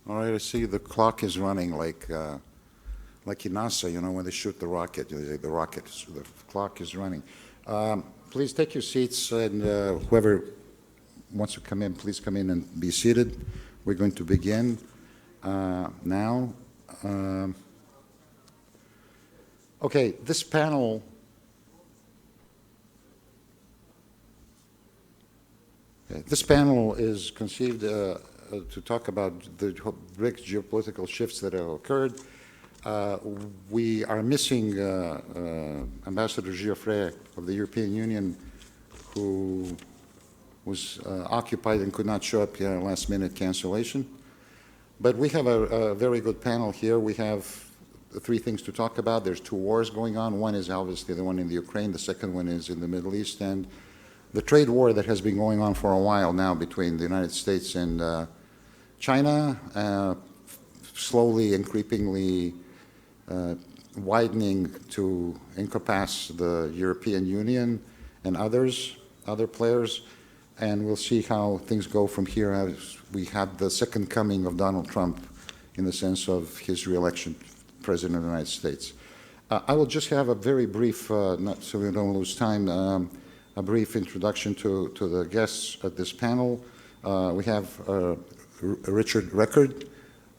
All right, I see the clock is running like in NASA, you know, when they shoot the rocket, the clock is running. Please take your seats, and whoever wants to come in, please come in and be seated. We're going to begin now. Okay, this panel is conceived to talk about the big geopolitical shifts that have occurred. We are missing Ambassador Giuffre of the European Union, who was occupied and could not show up here, last-minute cancellation. But we have a very good panel here. We have three things to talk about. There's two wars going on. One is obviously the one in the Ukraine. The second one is in the Middle East. And the trade war that has been going on for a while now between the United States and China, slowly and creepingly widening to encompass the European Union and other players. And we'll see how things go from here as we have the second coming of Donald Trump in the sense of his re-election President of the United States. I will just have a very brief, not so we don't lose time, a brief introduction to the guests at this panel. We have Richard Record.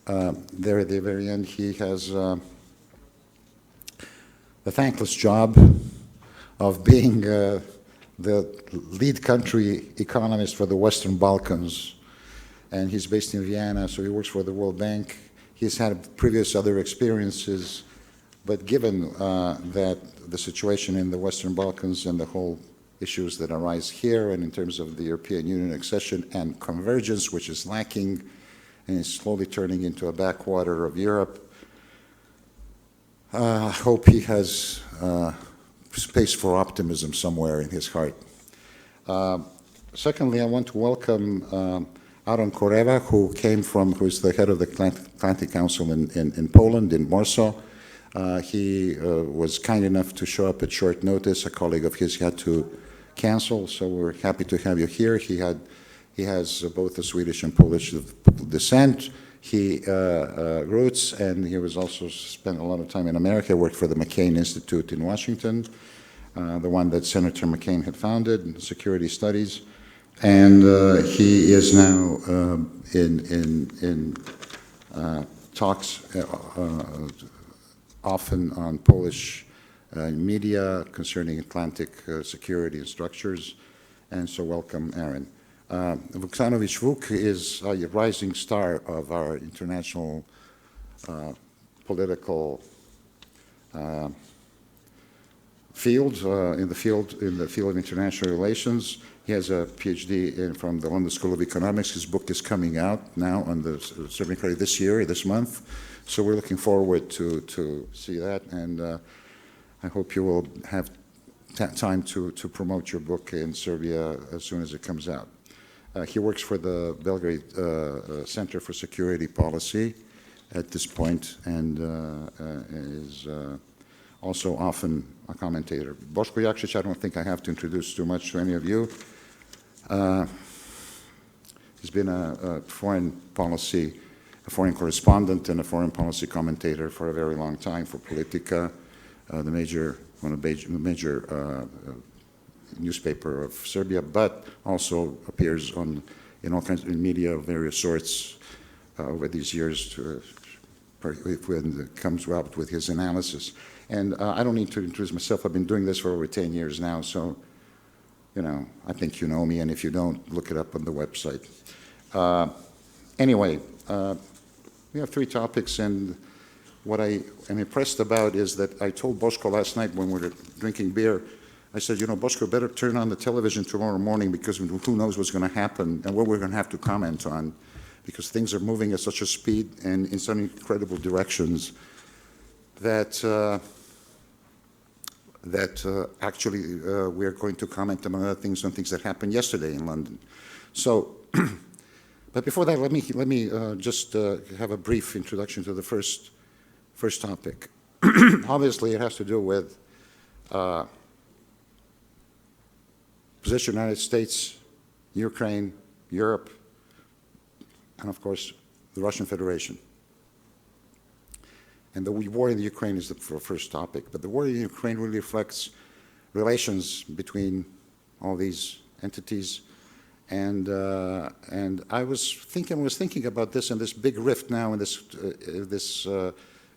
There at the very end, he has the thankless job of being the lead country economist for the Western Balkans, and he's based in Vienna, so he works for the World Bank. He's had previous other experiences, but given that the situation in the Western Balkans and the whole issues that arise here, and in terms of the European Union accession and convergence, which is lacking and is slowly turning into a backwater of Europe, I hope he has space for optimism somewhere in his heart. Secondly, I want to welcome Aaron Koreva, who is the head of the Atlantic Council in Poland, in Warsaw. He was kind enough to show up at short notice. A colleague of his had to cancel, so we're happy to have you here. He has both a Swedish and Polish descent. He roots, and he was also spent a lot of time in America. Worked for the McCain Institute in Washington, the one that Senator McCain had founded, Security Studies. And he is now in talks often on Polish media concerning Atlantic security and structures. And so welcome, Aaron. Vuksanovich Vuk is a rising star of our international political field, in the field of international relations. He has a PhD from the London School of Economics. His book is coming out now on the Serving Credit this month. So we're looking forward to see that, and I hope you will have time to promote your book in Serbia as soon as it comes out. He works for the Belgrade Center for Security Policy at this point, and is also often a commentator. Boško Jakšić, I don't think I have to introduce too much to any of you. He's been a foreign correspondent and a foreign policy commentator for a very long time for Politika, one of the major newspaper of Serbia, but also appears in all kinds of media of various sorts over these years when it comes out with his analysis. And I don't need to introduce myself. I've been doing this for over 10 years now, so I think you know me, and if you don't, look it up on the website. Anyway, we have three topics, and what I am impressed about is that I told Boško last night when we were drinking beer, I said, Boško, better turn on the television tomorrow morning, because who knows what's going to happen and what we're going to have to comment on, because things are moving at such a speed and in some incredible directions that actually we're going to comment, among other things, on things that happened yesterday in London. So, but before that, let me just have a brief introduction to the first topic. Obviously, it has to do with position of the United States, Ukraine, Europe, and of course, the Russian Federation. And the war in the Ukraine is the first topic, but the war in Ukraine really reflects relations between all these entities. And I was thinking about this and this big rift now, and this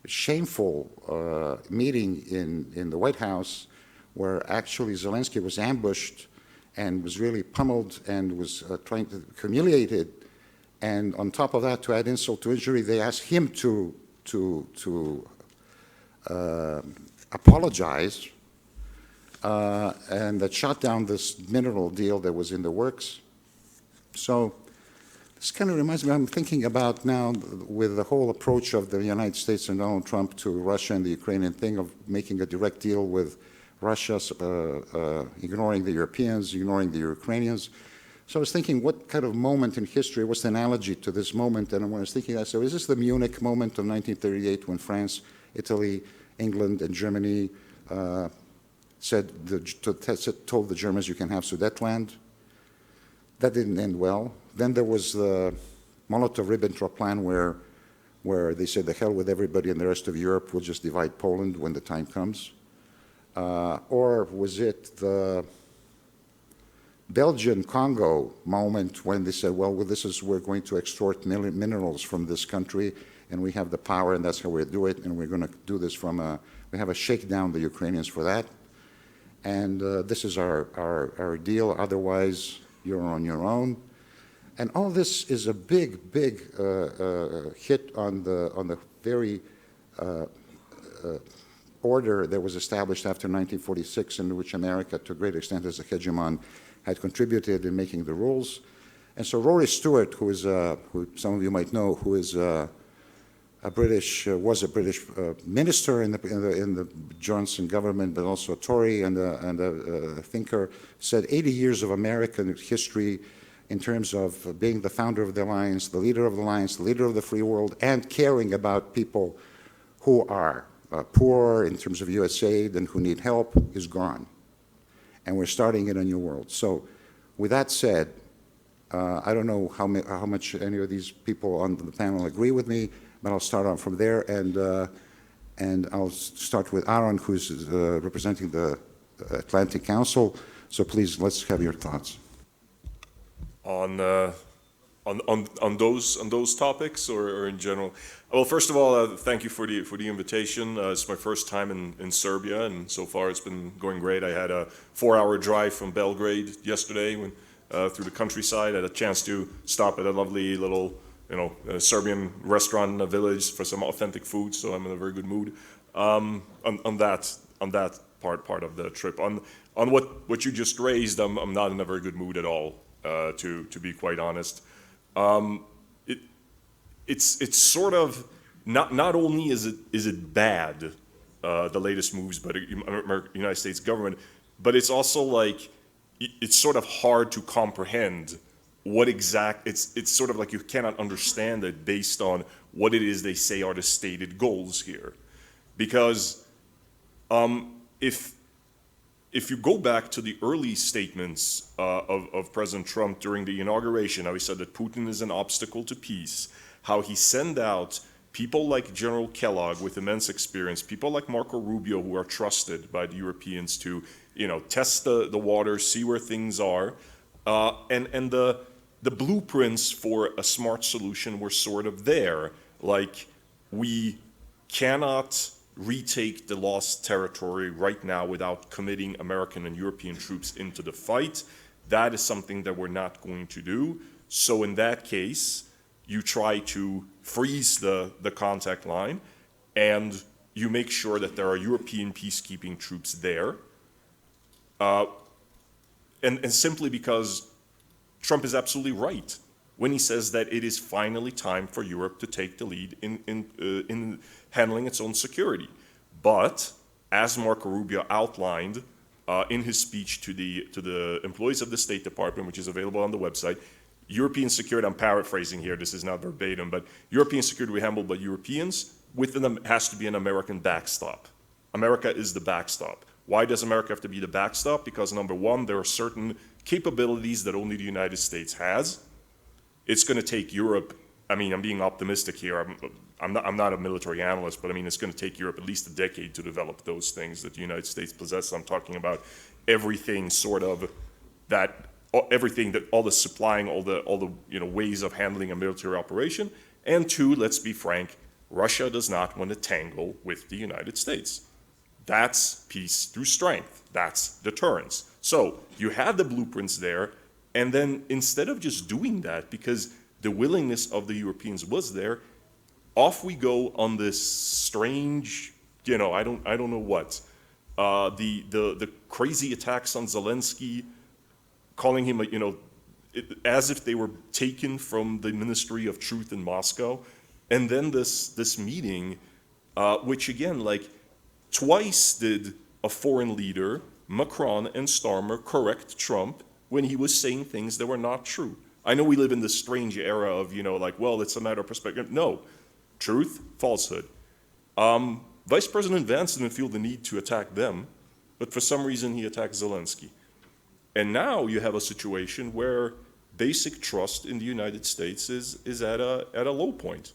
shameful meeting in the White House, where actually Zelensky was ambushed and was really pummeled and was trying to humiliated. And on top of that, to add insult to injury, they asked him to apologize, and that shot down this mineral deal that was in the works. So this kind of reminds me, I'm thinking about now with the whole approach of the United States and Donald Trump to Russia and the Ukrainian thing of making a direct deal with Russia, ignoring the Europeans, ignoring the Ukrainians. So I was thinking, what kind of moment in history, what's the analogy to this moment? And when I was thinking, I said, is this the Munich moment of 1938 when France, Italy, England, and Germany told the Germans, you can have Sudetenland? That didn't end well. Then there was the Molotov-Ribbentrop plan where they said, the hell with everybody in the rest of Europe, we'll just divide Poland when the time comes. Or was it the Belgian-Congo moment when they said, well, we're going to extort minerals from this country, and we have the power, and that's how we do it, and we're going to do this we have a shakedown the Ukrainians for that, and this is our deal, otherwise you're on your own. And all this is a big, big hit on the very order that was established after 1946, in which America, to a great extent as a hegemon, had contributed in making the rules. And so Rory Stewart, who some of you might know, who is was a British minister in the Johnson government, but also a Tory and a thinker, said 80 years of American history in terms of being the founder of the Alliance, the leader of the Alliance, the leader of the free world, and caring about people who are poor in terms of US aid and who need help is gone. And we're starting in a new world. So with that said, I don't know how much any of these people on the panel agree with me, but I'll start on from there, and I'll start with Aaron, who's representing the Atlantic Council. So please, let's have your thoughts. On those topics, or in general? Well, first of all, thank you for the invitation. It's my first time in Serbia, and so far it's been going great. I had a 4-hour drive from Belgrade yesterday through the countryside. I had a chance to stop at a lovely little, Serbian restaurant in a village for some authentic food. So I'm in a very good mood on that part of the trip. On what you just raised, I'm not in a very good mood at all. To be quite honest, it's sort of not only is it bad, the latest moves by the United States government, but it's also like it's sort of hard to comprehend what it's sort of like you cannot understand it based on what it is they say are the stated goals here, because if you go back to the early statements of President Trump during the inauguration, how he said that Putin is an obstacle to peace, how he sent out people like General Kellogg with immense experience, people like Marco Rubio who are trusted by the Europeans to, test the water, see where things are, and the blueprints for a smart solution were sort of there. Like, we cannot retake the lost territory right now without committing American and European troops into the fight. That is something that we're not going to do. So in that case, you try to freeze the contact line, and you make sure that there are European peacekeeping troops there. And simply because Trump is absolutely right when he says that it is finally time for Europe to take the lead in handling its own security. But as Marco Rubio outlined in his speech to the employees of the State Department, which is available on the website, European security, I'm paraphrasing here, this is not verbatim, but European security will be handled by Europeans. Within them has to be an American backstop. America is the backstop. Why does America have to be the backstop? Because number one, there are certain capabilities that only the United States has. It's going to take Europe I mean, I'm being optimistic here. I'm not a military analyst, but I mean, it's going to take Europe at least a decade to develop those things that the United States possesses. I'm talking about everything sort of everything that all the supplying, all the ways of handling a military operation. And two, let's be frank, Russia does not want to tangle with the United States. That's peace through strength. That's deterrence. So you have the blueprints there, and then instead of just doing that, because the willingness of the Europeans was there, off we go on this strange, I don't know what, the crazy attacks on Zelensky, calling him as if they were taken from the Ministry of Truth in Moscow, and then this meeting, which again, like, twice did a foreign leader, Macron and Starmer, correct Trump when he was saying things that were not true. I know we live in this strange era of, well, it's a matter of perspective. No, truth, falsehood. Vice President Vance didn't feel the need to attack them, but for some reason he attacked Zelensky. And now you have a situation where basic trust in the United States is at a low point.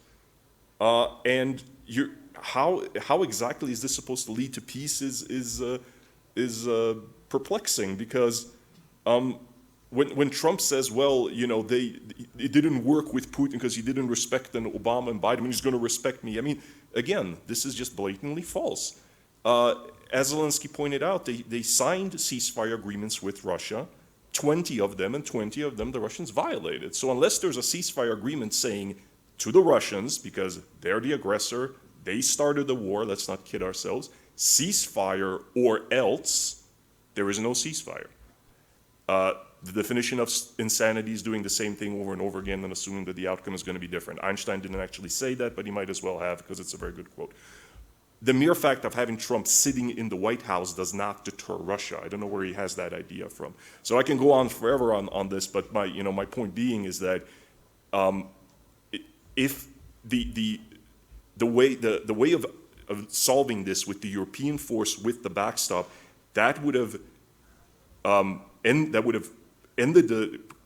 And how exactly is this supposed to lead to peace is perplexing, because when Trump says, well, it didn't work with Putin because he didn't respect Obama and Biden, he's going to respect me. I mean, again, this is just blatantly false. As Zelensky pointed out, they signed ceasefire agreements with Russia, 20 of them, and 20 of them the Russians violated. So unless there's a ceasefire agreement saying to the Russians, because they're the aggressor, they started the war, let's not kid ourselves, ceasefire or else, there is no ceasefire. The definition of insanity is doing the same thing over and over again and assuming that the outcome is going to be different. Einstein didn't actually say that, but he might as well have, because it's a very good quote. The mere fact of having Trump sitting in the White House does not deter Russia. I don't know where he has that idea from. So I can go on forever on this, but my point being is that if the way of solving this with the European force with the backstop, that would have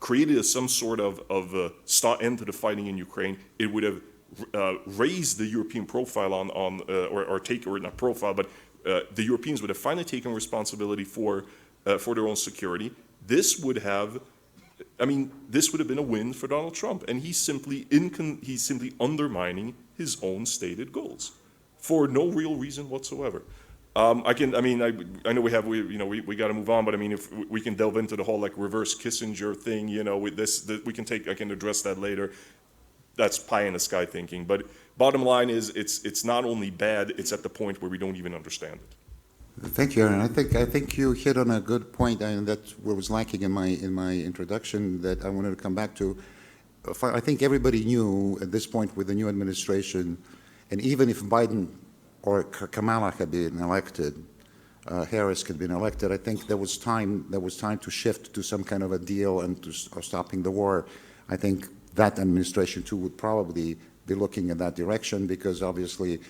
created some sort of end to the fighting in Ukraine. It would have raised the European profile or not profile, but the Europeans would have finally taken responsibility for their own security. This would have been a win for Donald Trump, and he's simply undermining his own stated goals for no real reason whatsoever. I know we got to move on, but I mean, if we can delve into the whole like reverse Kissinger thing, with this, I can address that later. That's pie in the sky thinking. But bottom line is, it's not only bad, it's at the point where we don't even understand it. Thank you, Aaron. I think you hit on a good point, and that's what was lacking in my introduction that I wanted to come back to. I think everybody knew at this point with the new administration, and even if Biden or Kamala had been elected, Harris had been elected, I think there was time to shift to some kind of a deal and to stopping the war. I think that administration too would probably be looking in that direction, because obviously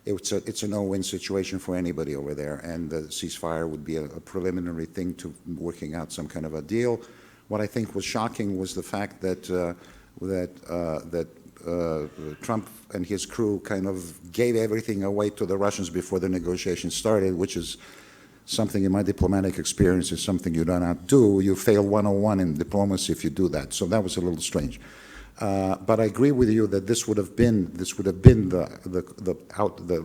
it's a no-win situation for anybody over there, and the ceasefire would be a preliminary thing to working out some kind of a deal. What I think was shocking was the fact that Trump and his crew kind of gave everything away to the Russians before the negotiations started, which is something in my diplomatic experience is something you do not do. You fail 101 in diplomacy if you do that. So that was a little strange. But I agree with you that this would have been the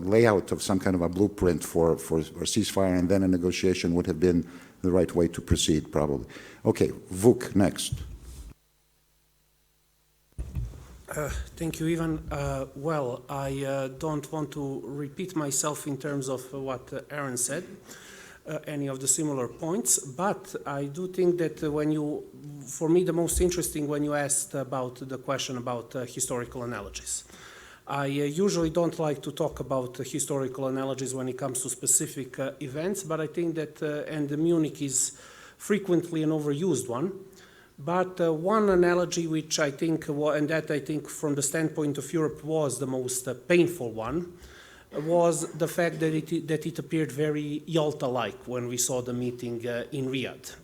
layout of some kind of a blueprint for a ceasefire, and then a negotiation would have been the right way to proceed, probably. Okay, Vuk, next. Thank you, Ivan. Well, I don't want to repeat myself in terms of what Aaron said, any of the similar points, but I do think that for me, the most interesting when you asked about the question about historical analogies. I usually don't like to talk about historical analogies when it comes to specific events, but I think that, and Munich is frequently an overused one. But one analogy which I think, and that I think from the standpoint of Europe was the most painful one, was the fact that it appeared very Yalta-like when we saw the meeting in Riyadh.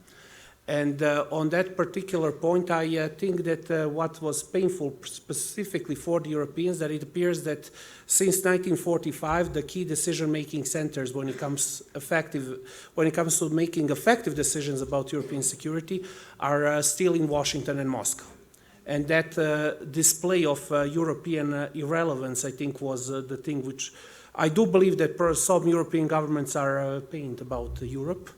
And on that particular point, I think that what was painful specifically for the Europeans, that it appears that since 1945, the key decision-making centers when it comes to making effective decisions about European security are still in Washington and Moscow. And that display of European irrelevance, I think, was the thing which I do believe that some European governments are pained about Europe.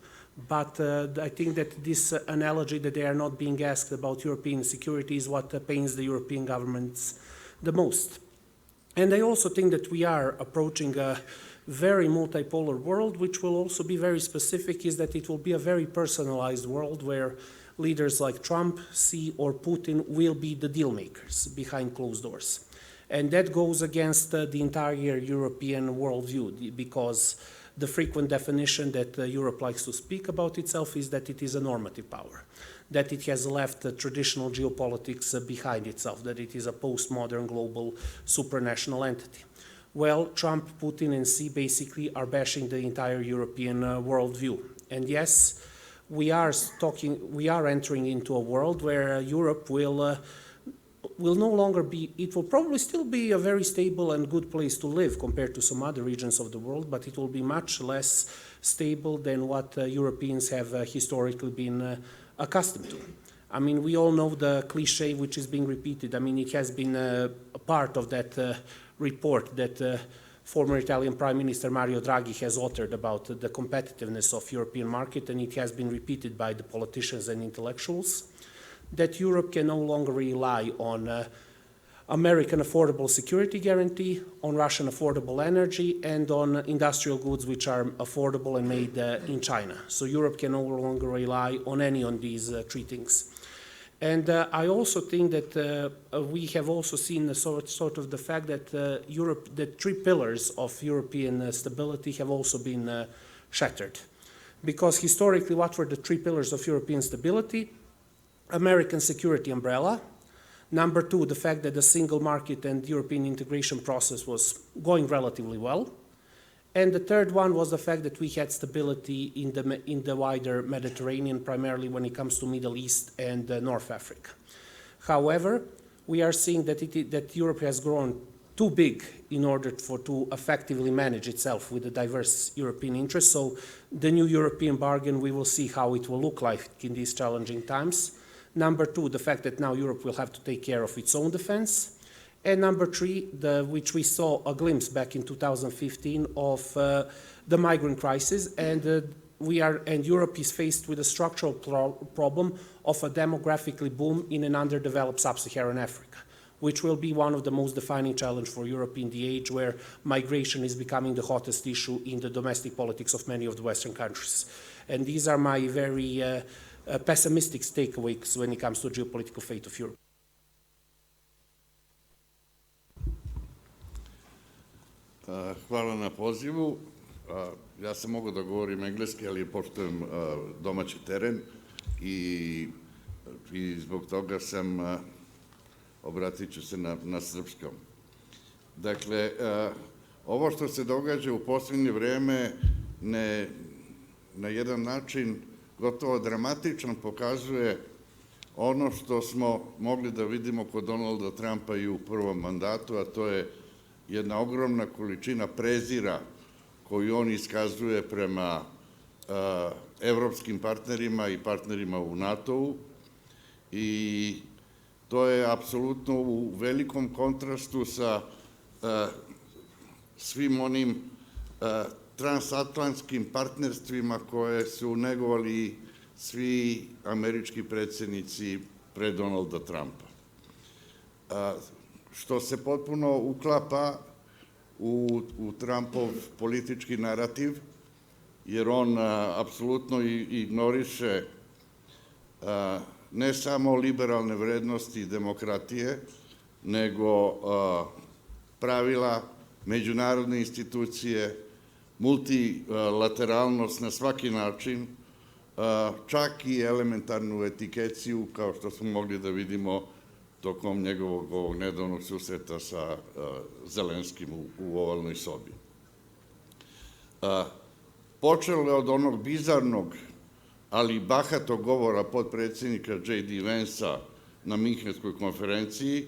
But I think that this analogy that they are not being asked about European security is what pains the European governments the most. And I also think that we are approaching a very multipolar world, which will also be very specific, is that it will be a very personalized world where leaders like Trump, Xi, or Putin will be the deal makers behind closed doors. And that goes against the entire European worldview, because the frequent definition that Europe likes to speak about itself is that it is a normative power, that it has left traditional geopolitics behind itself, that it is a postmodern global supranational entity. Well, Trump, Putin, and Xi basically are bashing the entire European worldview. And yes, we are entering into a world where Europe will no longer be, it will probably still be a very stable and good place to live compared to some other regions of the world, but it will be much less stable than what Europeans have historically been accustomed to. I mean, we all know the cliche which is being repeated. I mean, it has been a part of that report that former Italian Prime Minister Mario Draghi has authored about the competitiveness of European market, and it has been repeated by the politicians and intellectuals, that Europe can no longer rely on American affordable security guarantee, on Russian affordable energy, and on industrial goods which are affordable and made in China. So Europe can no longer rely on any of these three things. And I also think that we have also seen sort of the fact that the three pillars of European stability have also been shattered. Because historically, what were the three pillars of European stability? American security umbrella. Number two, the fact that the single market and European integration process was going relatively well. And the third one was the fact that we had stability in the wider Mediterranean, primarily when it comes to Middle East and North Africa. However, we are seeing that Europe has grown too big in order to effectively manage itself with the diverse European interests. So the new European bargain, we will see how it will look like in these challenging times. Number two, the fact that now Europe will have to take care of its own defense. And number three, which we saw a glimpse back in 2015 of the migrant crisis, and Europe is faced with a structural problem of a demographically boom in an underdeveloped sub-Saharan Africa, which will be one of the most defining challenges for Europe in the age where migration is becoming the hottest issue in the domestic politics of many of the Western countries. And these are my very pessimistic takeaways when it comes to geopolitical fate of Europe. Hvala na pozivu. Ja sam mogao da govorim engleski, ali poštujem domaći teren i zbog toga obratit ću se na srpskom. Dakle, ovo što se događa u posljednje vreme na jedan način gotovo dramatičan pokazuje ono što smo mogli da vidimo kod Donalda Trumpa i u prvom mandatu, a to je jedna ogromna količina prezira koju on iskazuje prema evropskim partnerima i partnerima u NATO-u, i to je apsolutno u velikom kontrastu sa svim onim transatlantskim partnerstvima koje su negovali svi američki predsjednici pre Donalda Trumpa. Što se potpuno uklapa u Trumpov politički narativ, jer on apsolutno ignoriše ne samo liberalne vrednosti i demokratije, nego pravila, međunarodne institucije, multilateralnost na svaki način, čak i elementarnu etikaciju, kao što smo mogli da vidimo tokom njegovog ovog nedavnog susreta sa Zelenskim u ovalnoj sobi. Počelo je od onog bizarnog ali bahatog govora potpredsjednika J.D. Vansa na Minhenskoj konferenciji,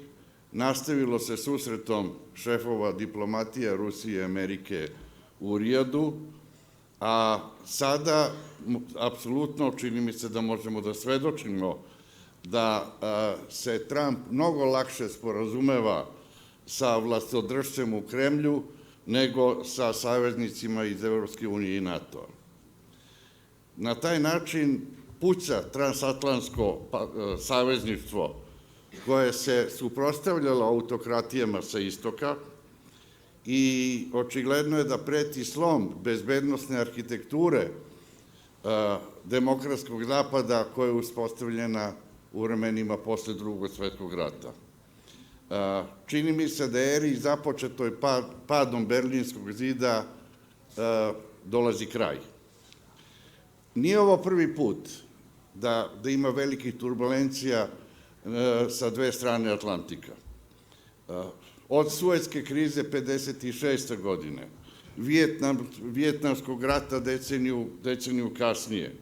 nastavilo se susretom šefova diplomatija Rusije i Amerike u Rijadu, a sada apsolutno čini mi se da možemo da svedočimo da se Trump mnogo lakše sporazumeva sa vlastodržcem u Kremlju nego sa saveznicima iz Evropske unije i NATO-a. Na taj način puca transatlantsko savezništvo koje se suprotstavljalo autokratijama sa istoka i očigledno je da preti slom bezbednosne arhitekture demokratskog zapada koja je uspostavljena u vremenima posle Drugog svetskog rata. Čini mi se da eri započetoj padom Berlinskog zida dolazi kraj. Nije ovo prvi put da ima velikih turbulencija sa dve strane Atlantika. Od Suetske krize 56. godine, Vijetnamskog rata deceniju kasnije,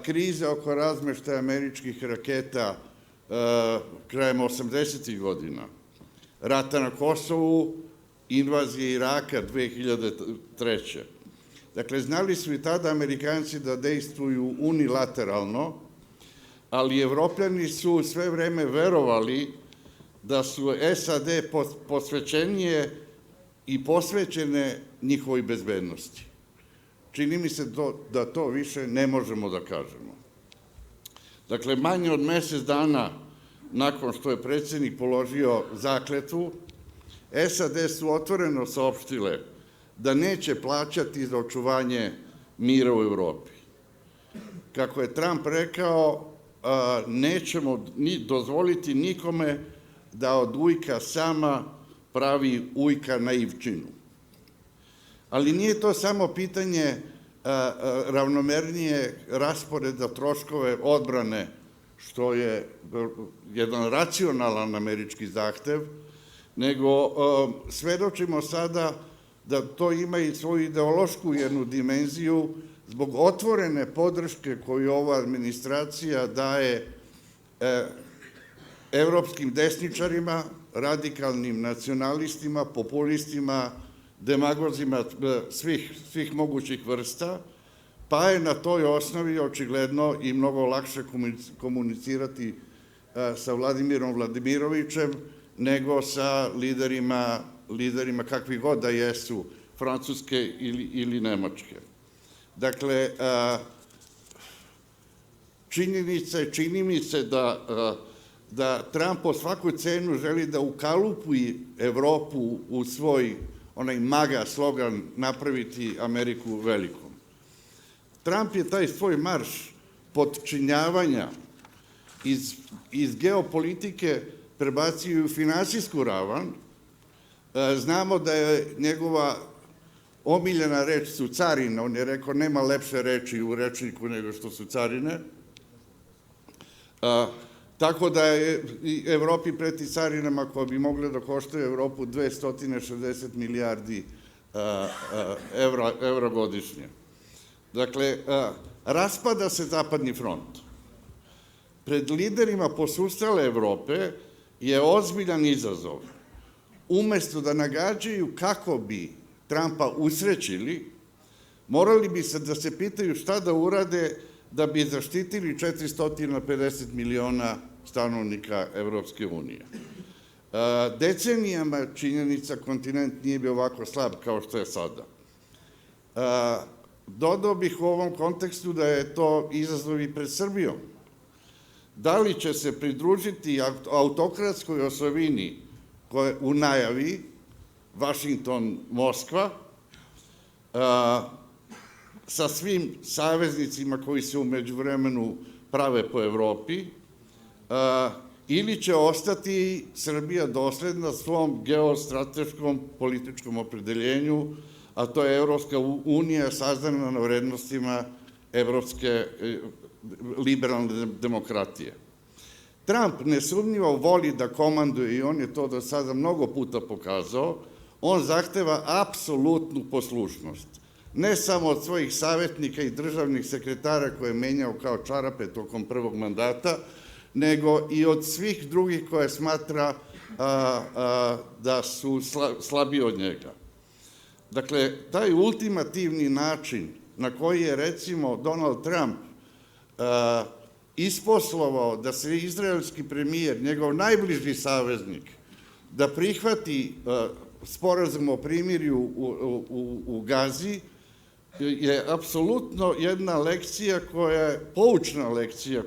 krize oko razmeštaja američkih raketa krajem 80. godina, rata na Kosovu, invazije Iraka 2003. Dakle, znali su i tada Amerikanci da dejstvuju unilateralno, ali Evropljani su sve vreme verovali da su SAD posvećenije i posvećene njihovoj bezbednosti. Čini mi se da to više ne možemo da kažemo. Dakle, manje od mesec dana nakon što je predsjednik položio zakletvu, SAD su otvoreno saopštile da neće plaćati za očuvanje mira u Evropi. Kako je Trump rekao, nećemo dozvoliti nikome da od ujka sama pravi ujka na ivčinu. Ali nije to samo pitanje ravnomernije rasporeda troškove odbrane, što je jedan racionalan američki zahtev, nego svedočimo sada da to ima i svoju ideološku jednu dimenziju zbog otvorene podrške koju ova administracija daje evropskim desničarima, radikalnim nacionalistima, populistima, demagozima svih mogućih vrsta, pa je na toj osnovi očigledno i mnogo lakše komunicirati sa Vladimirom Vladimirovićem nego sa liderima kakvi god da jesu, Francuske ili Nemačke. Dakle, čini mi se da Trump po svaku cenu želi da ukalupi Evropu u svoj onaj maga slogan napraviti Ameriku velikom. Trump je taj svoj marš potčinjavanja iz geopolitike prebacio u finansijsku ravan. Znamo da je njegova omiljena reč su carine. On je rekao nema lepše reči u rečniku nego što su carine. Tako da je Evropi preti carinama koje bi mogle da koštaju Evropu 260 milijardi evra godišnje. Dakle, raspada se zapadni front. Pred liderima posustale Evrope je ozbiljan izazov. Umesto da nagađaju kako bi Trumpa usrećili, morali bi da se pitaju šta da urade da bi zaštitili 450 miliona stanovnika Evropske unije. Decenijama činjenica kontinent nije bio ovako slab kao što je sada. Dodao bih u ovom kontekstu da je to izazov i pred Srbijom. Da li će se pridružiti autokratskoj osovini koje u najavi Vašington, Moskva, sa svim saveznicima koji se u međuvremenu prave po Evropi, ili će ostati Srbija dosledna svom geostrateškom političkom opredeljenju, a to je Evropska unija sazdana na vrednostima evropske liberalne demokratije. Trump nesumnjivo voli da komanduje i on je to do sada mnogo puta pokazao, on zahteva apsolutnu poslušnost. ne samo od svojih savjetnika i državnih sekretara koje je menjao kao čarape tokom prvog mandata, nego i od svih drugih koje smatra da su slabiji od njega. Dakle, taj ultimativni način na koji je, recimo, Donald Trump isposlovao da se izraelski premijer, njegov najbliži saveznik, da prihvati sporazum o primirju u Gazi, je apsolutno jedna lekcija koja je poučna lekcija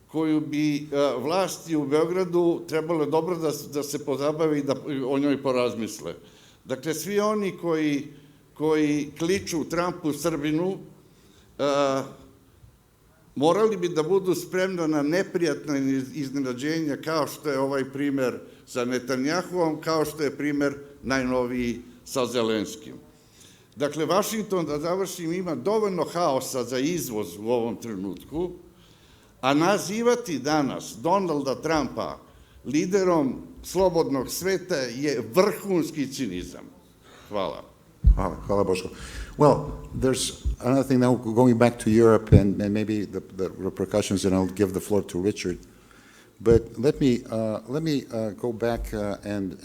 koju bi vlasti u Beogradu trebalo dobro da se pozabave i da o njoj porazmisle. Dakle, svi oni koji kliču Trumpu Srbinu, morali bi da budu spremni na neprijatna iznenađenja, kao što je ovaj primer sa Netanjahuom, kao što je primer najnoviji sa Zelenskim. Dakle, Vašington, da završim, ima dovoljno haosa za izvoz u ovom trenutku, a nazivati danas Donalda Trumpa liderom slobodnog sveta je vrhunski cinizam. Hvala. Hvala, Boško. Well, there's another thing now, going back to Europe and maybe the repercussions, and I'll give the floor to Richard. But let me go back and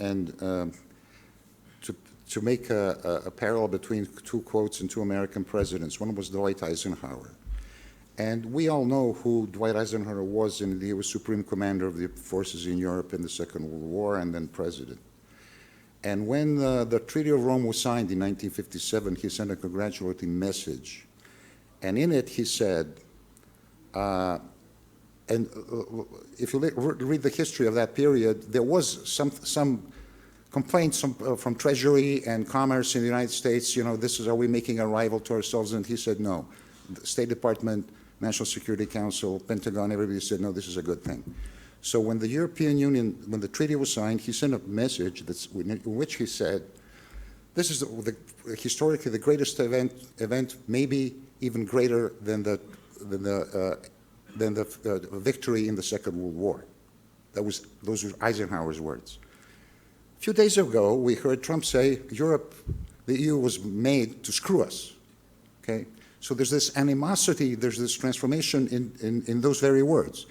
to make a parallel between two quotes and two American presidents. One was Dwight Eisenhower. And we all know who Dwight Eisenhower was, and he was Supreme Commander of the forces in Europe in the Second World War and then President. And when the Treaty of Rome was signed in 1957, he sent a congratulating message. And in it he said, if you read the history of that period, there was some complaints from Treasury and Commerce in the United States, are we making a rival to ourselves? And he said, no. The State Department, National Security Council, Pentagon, everybody said, no, this is a good thing. So when the European Union, when the treaty was signed, he sent a message in which he said, this is historically the greatest event, maybe even greater than the victory in the Second World War. Those were Eisenhower's words. A few days ago, we heard Trump say, the EU was made to screw us, okay? So there's this animosity, there's this transformation in those very words.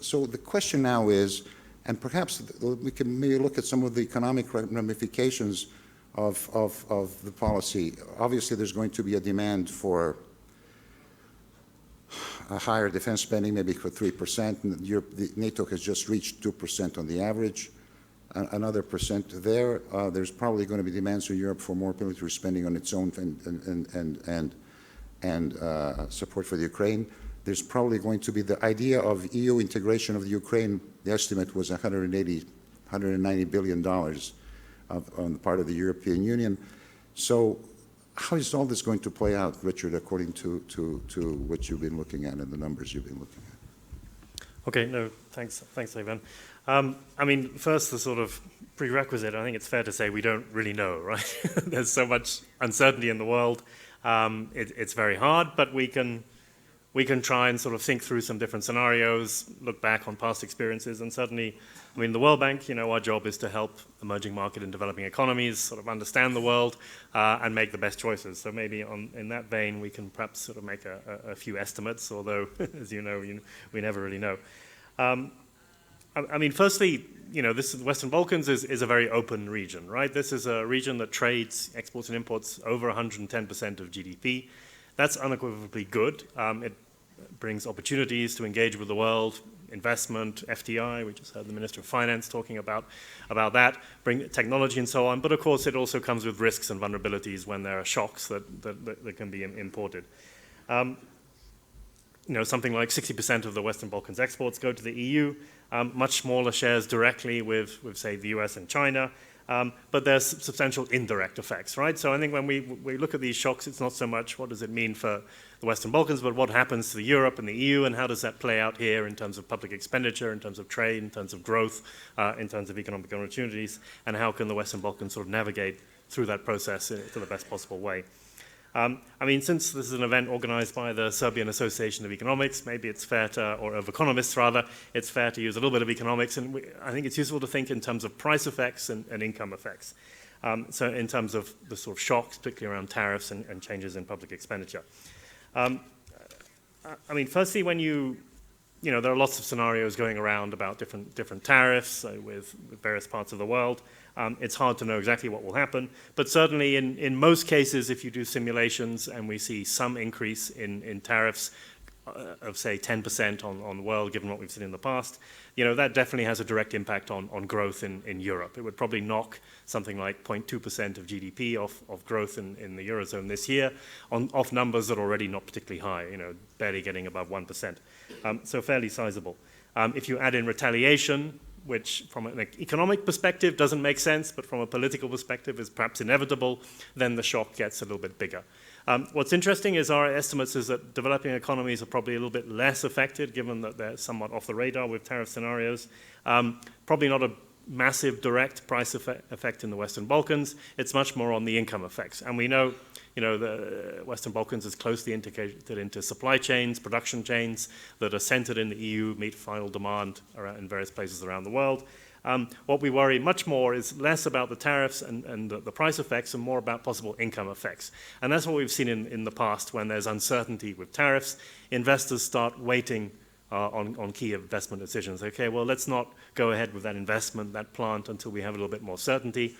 So the question now is, and perhaps we can maybe look at some of the economic ramifications of the policy. Obviously, there's going to be a demand for a higher defense spending, maybe for 3%. And NATO has just reached 2% on the average. Another percent there. There's probably going to be demands in Europe for more military spending on its own and support for the Ukraine. There's probably going to be the idea of EU integration of the Ukraine. The estimate was $190 billion on the part of the European Union. So how is all this going to play out, Richard, according to what you've been looking at and the numbers you've been looking at? Okay, no, thanks, Ivan. I mean, first, the sort of prerequisite, I think it's fair to say we don't really know, right? There's so much uncertainty in the world. It's very hard, but we can try and sort of think through some different scenarios, look back on past experiences, and certainly, I mean, the World Bank, our job is to help emerging market and developing economies sort of understand the world and make the best choices. So maybe in that vein, we can perhaps sort of make a few estimates, although, as you know, we never really know. I mean, firstly, this the Western Balkans is a very open region, right? This is a region that trades exports and imports over 110% of GDP. That's unequivocally good. It brings opportunities to engage with the world, investment, FDI. We just heard the Minister of Finance talking about that, bring technology and so on. But of course, it also comes with risks and vulnerabilities when there are shocks that can be imported. Something like 60% of the Western Balkans exports go to the EU, much smaller shares directly with, say, the US and China, but there's substantial indirect effects, right? So I think when we look at these shocks, it's not so much what does it mean for the Western Balkans, but what happens to Europe and the EU, and how does that play out here in terms of public expenditure, in terms of trade, in terms of growth, in terms of economic opportunities, and how can the Western Balkans sort of navigate through that process to the best possible way. I mean, since this is an event organized by the Serbian Association of Economics, maybe it's fair to, or of economists rather, it's fair to use a little bit of economics, and I think it's useful to think in terms of price effects and income effects. So in terms of the sort of shocks, particularly around tariffs and changes in public expenditure. I mean, firstly, when there are lots of scenarios going around about different tariffs with various parts of the world. It's hard to know exactly what will happen, but certainly in most cases, if you do simulations and we see some increase in tariffs of say 10% on the world, given what we've seen in the past, that definitely has a direct impact on growth in Europe. It would probably knock something like 0.2% of GDP off growth in the Eurozone this year, off numbers that are already not particularly high, barely getting above 1%. So fairly sizable. If you add in retaliation, which from an economic perspective doesn't make sense, but from a political perspective is perhaps inevitable, then the shock gets a little bit bigger. What's interesting is our estimates is that developing economies are probably a little bit less affected, given that they're somewhat off the radar with tariff scenarios. Probably not a massive direct price effect in the Western Balkans. It's much more on the income effects. And we know, the Western Balkans is closely integrated into supply chains, production chains that are centered in the EU, meet final demand in various places around the world. What we worry much more is less about the tariffs and the price effects and more about possible income effects. And that's what we've seen in the past when there's uncertainty with tariffs. Investors start waiting on key investment decisions. Okay, well, let's not go ahead with that investment, that plant, until we have a little bit more certainty.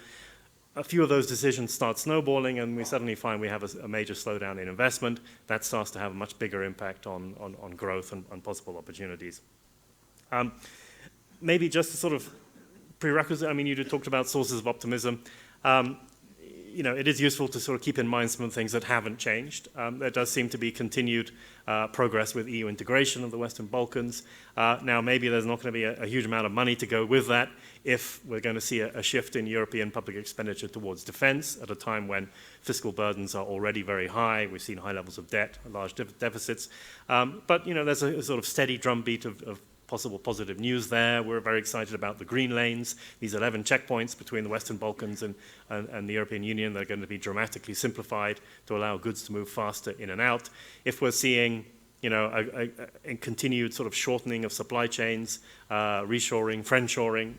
A few of those decisions start snowballing, and we suddenly find we have a major slowdown in investment. That starts to have a much bigger impact on growth and possible opportunities. Maybe just a sort of prerequisite, I mean, you talked about sources of optimism. It is useful to sort of keep in mind some of the things that haven't changed. There does seem to be continued progress with EU integration of the Western Balkans. Now, maybe there's not going to be a huge amount of money to go with that if we're going to see a shift in European public expenditure towards defense at a time when fiscal burdens are already very high. We've seen high levels of debt, large deficits. But, there's a sort of steady drumbeat of possible positive news there. We're very excited about the green lanes, these 11 checkpoints between the Western Balkans and the European Union that are going to be dramatically simplified to allow goods to move faster in and out. If we're seeing a continued sort of shortening of supply chains, reshoring, friendshoring,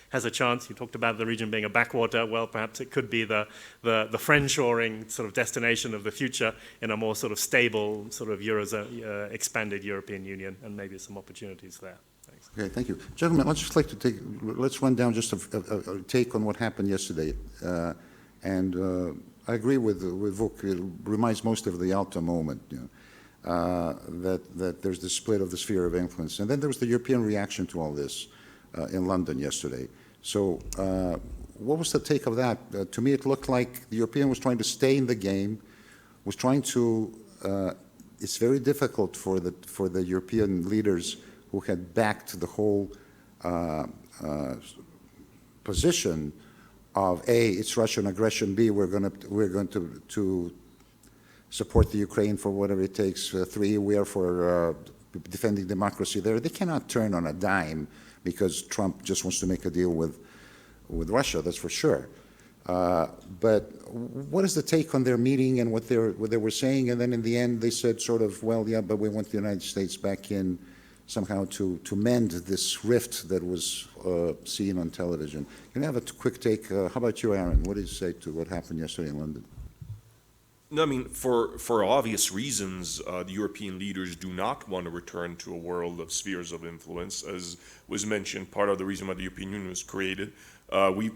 has a chance. You talked about the region being a backwater. Well, perhaps it could be the friendshoring sort of destination of the future in a more sort of stable, sort of Eurozone, expanded European Union, and maybe some opportunities there. Thanks. Okay, thank you. Gentlemen, let's run down just a take on what happened yesterday. I agree with Vuk. It reminds most of the Alta moment, that there's the split of the sphere of influence. And then there was the European reaction to all this in London yesterday. So what was the take of that? To me, it looked like the European was trying to stay in the game, was trying to, it's very difficult for the European leaders who had backed the whole position of A, it's Russian aggression, B, we're going to support the Ukraine for whatever it takes. 3, we are for defending democracy there. They cannot turn on a dime because Trump just wants to make a deal with Russia, that's for sure. But what is the take on their meeting and what they were saying? And then in the end, they said sort of, well, yeah, but we want the United States back in somehow to mend this rift that was seen on television. Can I have a quick take? How about you, Aaron? What did you say to what happened yesterday in London? No, I mean, for obvious reasons, the European leaders do not want to return to a world of spheres of influence. As was mentioned, part of the reason why the European Union was created,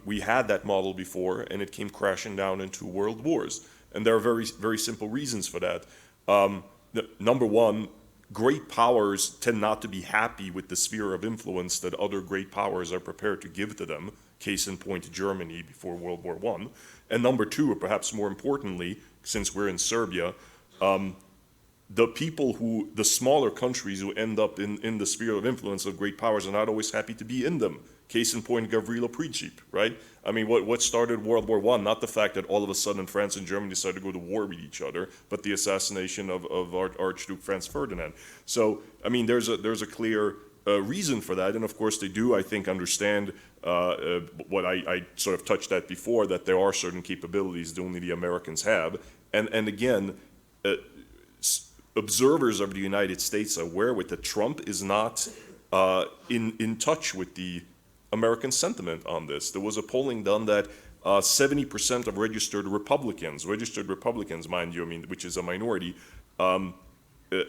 we had that model before, and it came crashing down into world wars. And there are very, very simple reasons for that. Number one, great powers tend not to be happy with the sphere of influence that other great powers are prepared to give to them. Case in point, Germany before World War I. And number two, or perhaps more importantly, since we're in Serbia, the smaller countries who end up in the sphere of influence of great powers are not always happy to be in them. Case in point, Gavrilo Princip, right? I mean, what started World War I? Not the fact that all of a sudden France and Germany decided to go to war with each other, but the assassination of Archduke Franz Ferdinand. So, I mean, there's a clear reason for that, and of course they do, I think, understand what I sort of touched at before, that there are certain capabilities that only the Americans have, and again, observers of the United States are aware with that Trump is not in touch with the American sentiment on this. There was a polling done that 70% of registered Republicans, mind you, I mean, which is a minority,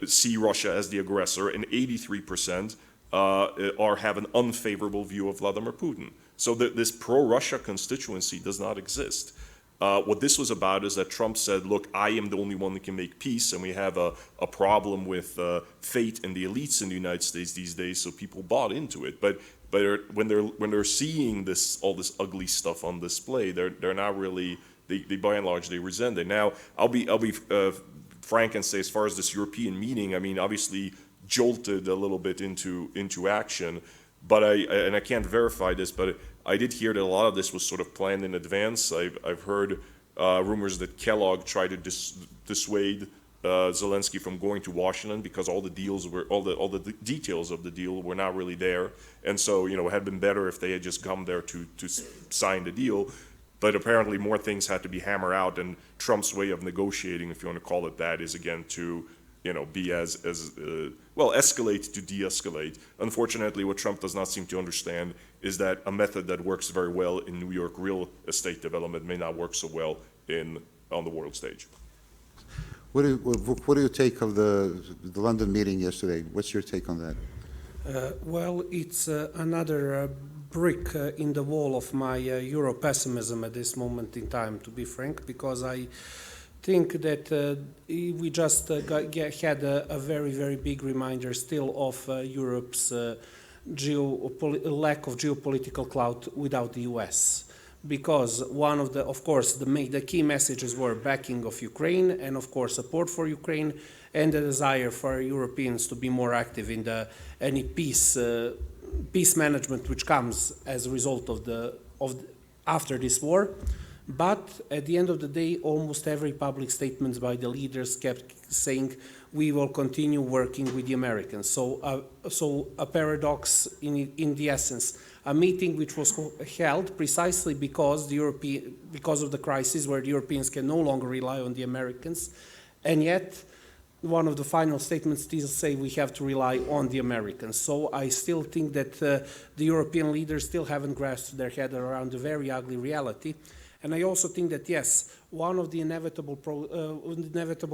see Russia as the aggressor, and 83% have an unfavorable view of Vladimir Putin. So this pro-Russia constituency does not exist. What this was about is that Trump said, look, I am the only one that can make peace, and we have a problem with fate and the elites in the United States these days, so people bought into it. But when they're seeing all this ugly stuff on display, they're not really, they by and large, they resent it. Now, I'll be frank and say, as far as this European meeting, I mean, obviously jolted a little bit into action, but I can't verify this, but I did hear that a lot of this was sort of planned in advance. I've heard rumors that Kellogg tried to dissuade Zelensky from going to Washington because all the details of the deal were not really there, and so it had been better if they had just come there to sign the deal. But apparently more things had to be hammered out, and Trump's way of negotiating, if you want to call it that, is again to be escalate to de-escalate. Unfortunately, what Trump does not seem to understand is that a method that works very well in New York real estate development may not work so well on the world stage. What do you take of the London meeting yesterday? What's your take on that? Well, it's another brick in the wall of my Euro pessimism at this moment in time, to be frank, because I think that we just had a very, very big reminder still of Europe's lack of geopolitical clout without the US. Because one of the key messages were backing of Ukraine and of course support for Ukraine and the desire for Europeans to be more active in any peace management which comes as a result of after this war. But at the end of the day, almost every public statement by the leaders kept saying, we will continue working with the Americans. So a paradox in the essence. A meeting which was held precisely because of the crisis where the Europeans can no longer rely on the Americans, and yet one of the final statements still say we have to rely on the Americans. So I still think that the European leaders still haven't grasped their head around the very ugly reality. And I also think that, yes, one of the inevitable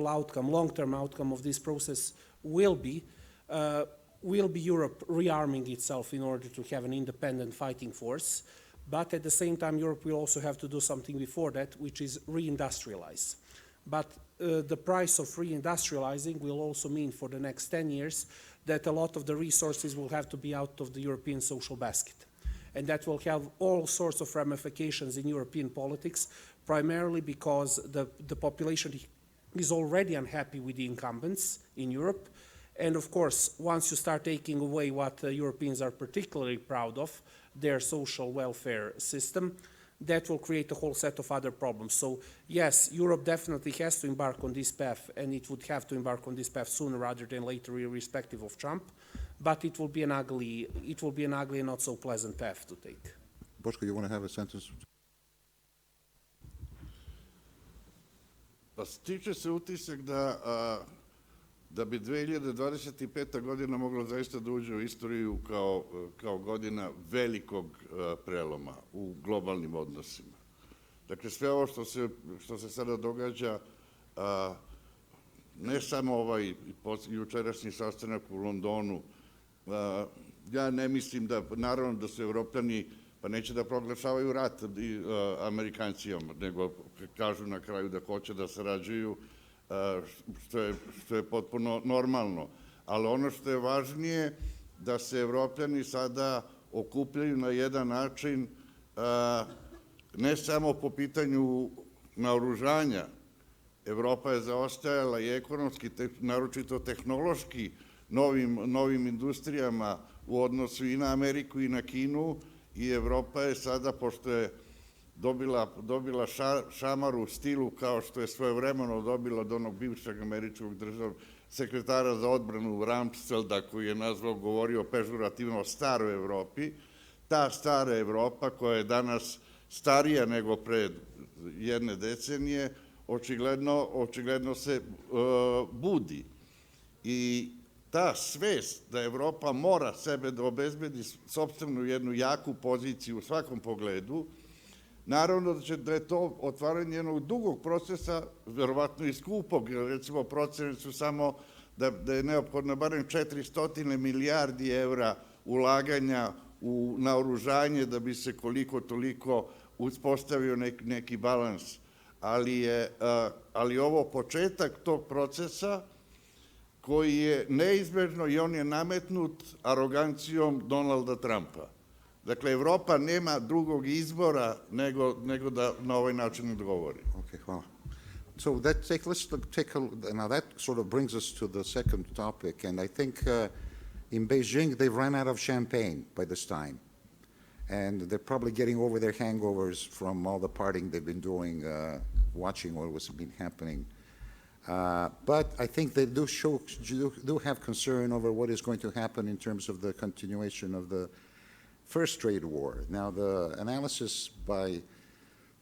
outcome, long-term outcome of this process will be Europe rearming itself in order to have an independent fighting force. But at the same time, Europe will also have to do something before that, which is reindustrialize. But the price of reindustrializing will also mean for the next 10 years that a lot of the resources will have to be out of the European social basket. And that will have all sorts of ramifications in European politics, primarily because the population is already unhappy with the incumbents in Europe. And of course, once you start taking away what Europeans are particularly proud of, their social welfare system, that will create a whole set of other problems. So yes, Europe definitely has to embark on this path, and it would have to embark on this path sooner rather than later, irrespective of Trump. But it will be an ugly and not so pleasant path to take. Boško, you want to have a sentence? Pa stiče se utisak da bi 2025. godina mogla zaista da uđe u istoriju kao godina velikog preloma u globalnim odnosima. Dakle, sve ovo što se sada događa, ne samo ovaj jučerašnji sastanak u Londonu, ja ne mislim naravno da su Evropljani, pa neće da proglašavaju rat Amerikancima, nego kažu na kraju da hoće da sarađuju, što je potpuno normalno. Ali ono što je važnije, da se Evropljani sada okupljaju na jedan način, ne samo po pitanju naoružanja. Evropa je zaostajala i ekonomski, naročito tehnološki, novim industrijama u odnosu i na Ameriku i na Kinu, i Evropa je sada, pošto je dobila šamar u stilu kao što je svojevremeno dobila od onog bivšeg američkog sekretara za odbranu Rumsfelda, koji je govorio pežurativno o staroj Evropi. Ta stara Evropa, koja je danas starija nego pre jedne decenije, očigledno se budi. I ta svest da Evropa mora sebe da obezbedi sopstvenu jednu jaku poziciju u svakom pogledu, Naravno da je to otvaranje jednog dugog procesa, verovatno i skupog, jer recimo procene su samo da je neophodno barem 400 milijardi evra ulaganja u naoružanje da bi se koliko toliko uspostavio neki balans. Ali ovo početak tog procesa koji je neizbežno i on je nametnut arogancijom Donalda Trumpa. Dakle, Evropa nema drugog izbora nego da na ovaj način odgovori. Okay, hvala. So now that sort of brings us to the second topic, and I think in Beijing they've run out of champagne by this time, and they're probably getting over their hangovers from all the partying they've been doing, watching what was been happening. But I think they do have concern over what is going to happen in terms of the continuation of the first trade war. Now, the analysis by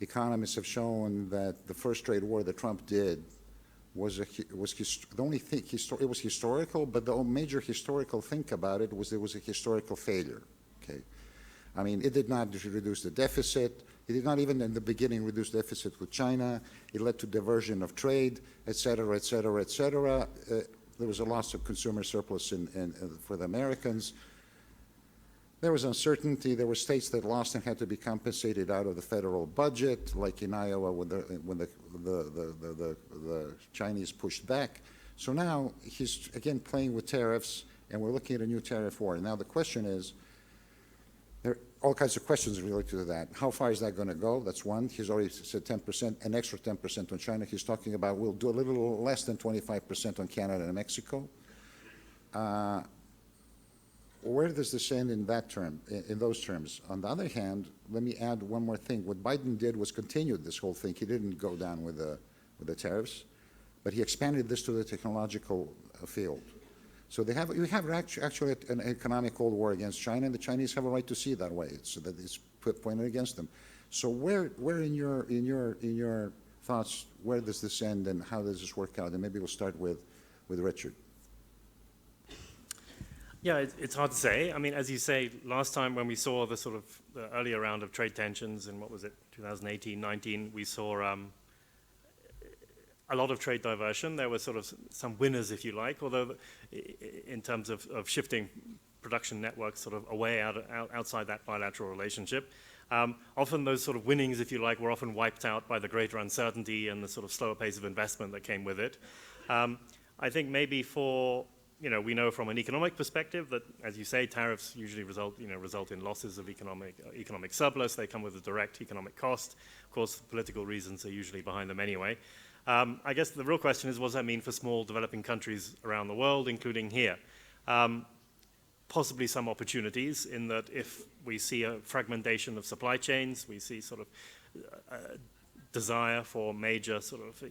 economists have shown that the first trade war that Trump did was the only thing, it was historical, but the major historical thing about it was a historical failure, okay? I mean, it did not reduce the deficit. It did not even in the beginning reduce deficit with China. It led to diversion of trade, et cetera, et cetera, et cetera. There was a loss of consumer surplus for the Americans. There was uncertainty. There were states that lost and had to be compensated out of the federal budget, like in Iowa when the Chinese pushed back. So now he's again playing with tariffs, and we're looking at a new tariff war. Now the question is, there are all kinds of questions related to that. How far is that going to go? That's one. He's already said 10%, an extra 10% on China. He's talking about we'll do a little less than 25% on Canada and Mexico. Where does this end in that term, in those terms? On the other hand, let me add one more thing. What Biden did was continued this whole thing. He didn't go down with the tariffs, but he expanded this to the technological field. So you have actually an economic cold war against China, and the Chinese have a right to see it that way. So that it's pointed against them. So where in your thoughts, where does this end, and how does this work out? And maybe we'll start with Richard. Yeah, it's hard to say. I mean, as you say, last time when we saw the sort of the earlier round of trade tensions in, 2018, 19, we saw a lot of trade diversion. There were sort of some winners, if you like, although in terms of shifting production networks sort of away outside that bilateral relationship. Often those sort of winnings, if you like, were often wiped out by the greater uncertainty and the sort of slower pace of investment that came with it. I think maybe we know from an economic perspective that, as you say, tariffs usually result in losses of economic surplus. They come with a direct economic cost. Of course, political reasons are usually behind them anyway. I guess the real question is, what does that mean for small developing countries around the world, including here? Possibly some opportunities in that if we see a fragmentation of supply chains, we see sort of desire for major sort of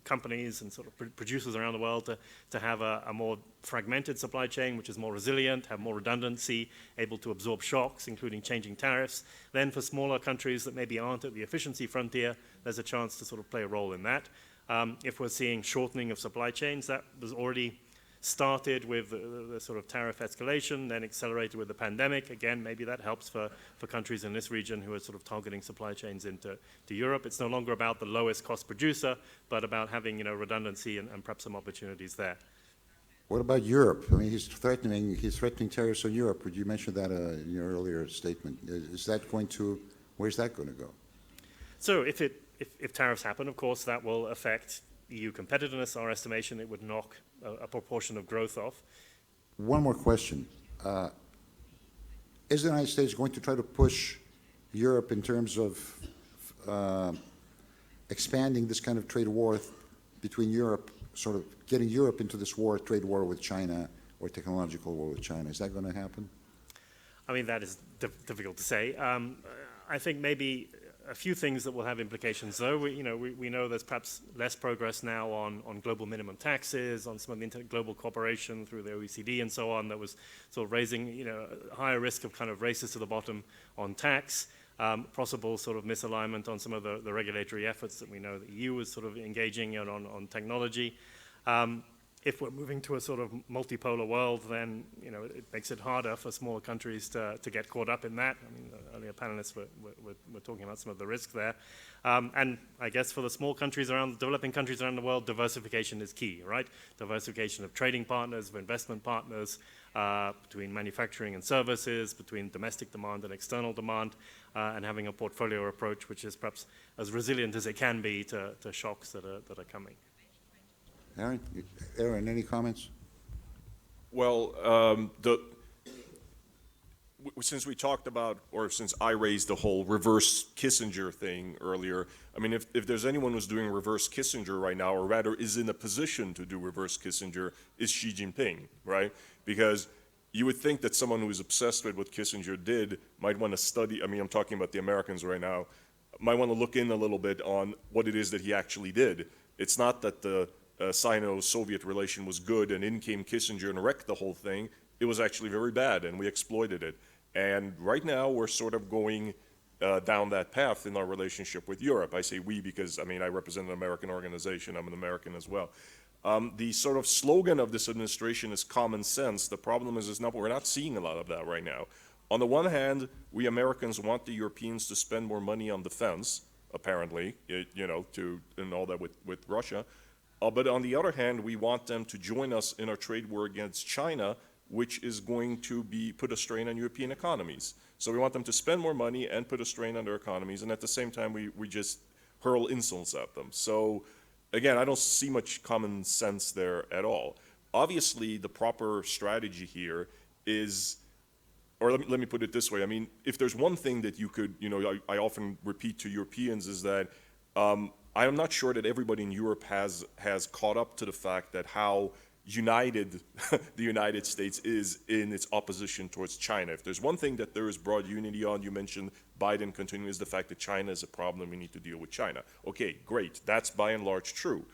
companies and sort of producers around the world to have a more fragmented supply chain, which is more resilient, have more redundancy, able to absorb shocks, including changing tariffs. Then for smaller countries that maybe aren't at the efficiency frontier, there's a chance to sort of play a role in that. If we're seeing shortening of supply chains, that was already started with the sort of tariff escalation, then accelerated with the pandemic. Again, maybe that helps for countries in this region who are sort of targeting supply chains into Europe. It's no longer about the lowest cost producer, but about having redundancy and perhaps some opportunities there. What about Europe? I mean, he's threatening tariffs on Europe. Would you mention that in your earlier statement? Where's that going to go? So if tariffs happen, of course, that will affect EU competitiveness. Our estimation, it would knock a proportion of growth off. One more question. Is the United States going to try to push Europe in terms of expanding this kind of trade war between Europe, sort of getting Europe into this trade war with China or technological war with China? Is that going to happen? I mean, that is difficult to say. I think maybe a few things that will have implications, though. We know there's perhaps less progress now on global minimum taxes, on some of the global cooperation through the OECD and so on, that was sort of raising a higher risk of kind of races to the bottom on tax, possible sort of misalignment on some of the regulatory efforts that we know the EU is sort of engaging in on technology. if we're moving to a sort of multipolar world, then it makes it harder for smaller countries to get caught up in that. I mean, the earlier panelists were talking about some of the risks there. And I guess for the small countries developing countries around the world, diversification is key, right? Diversification of trading partners, of investment partners, between manufacturing and services, between domestic demand and external demand, and having a portfolio approach which is perhaps as resilient as it can be to shocks that are coming. Aaron, any comments? Well, since we talked about, or since I raised the whole reverse Kissinger thing earlier, I mean, if there's anyone who's doing reverse Kissinger right now, or rather is in a position to do reverse Kissinger, is Xi Jinping, right? Because you would think that someone who is obsessed with what Kissinger did might want to study, I mean, I'm talking about the Americans right now, might want to look in a little bit on what it is that he actually did. It's not that the Sino-Soviet relation was good and in came Kissinger and wrecked the whole thing. It was actually very bad and we exploited it. And right now we're sort of going down that path in our relationship with Europe. I say we because, I mean, I represent an American organization. I'm an American as well. The sort of slogan of this administration is common sense. The problem is we're not seeing a lot of that right now. On the one hand, we Americans want the Europeans to spend more money on defense, apparently, and all that with Russia. But on the other hand, we want them to join us in our trade war against China, which is going to put a strain on European economies. So we want them to spend more money and put a strain on their economies, and at the same time, we just hurl insults at them. So again, I don't see much common sense there at all. Obviously, the proper strategy here is, or let me put it this way. I mean, if there's one thing that you could, I often repeat to Europeans is that I am not sure that everybody in Europe has caught up to the fact that how united the United States is in its opposition towards China. If there's one thing that there is broad unity on, you mentioned Biden continuing, is the fact that China is a problem, we need to deal with China. Okay, great, that's by and large true.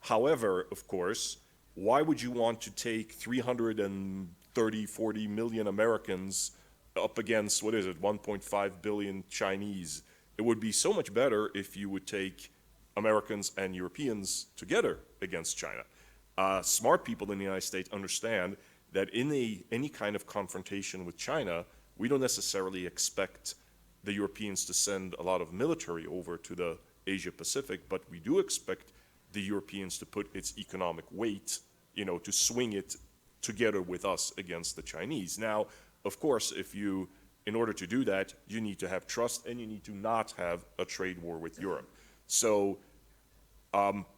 However, of course, why would you want to take 330, 40 million Americans up against, 1.5 billion Chinese? It would be so much better if you would take Americans and Europeans together against China. Smart people in the United States understand that in any kind of confrontation with China, we don't necessarily expect the Europeans to send a lot of military over to the Asia Pacific, but we do expect the Europeans to put its economic weight, to swing it together with us against the Chinese. Now, of course, in order to do that, you need to have trust and you need to not have a trade war with Europe. So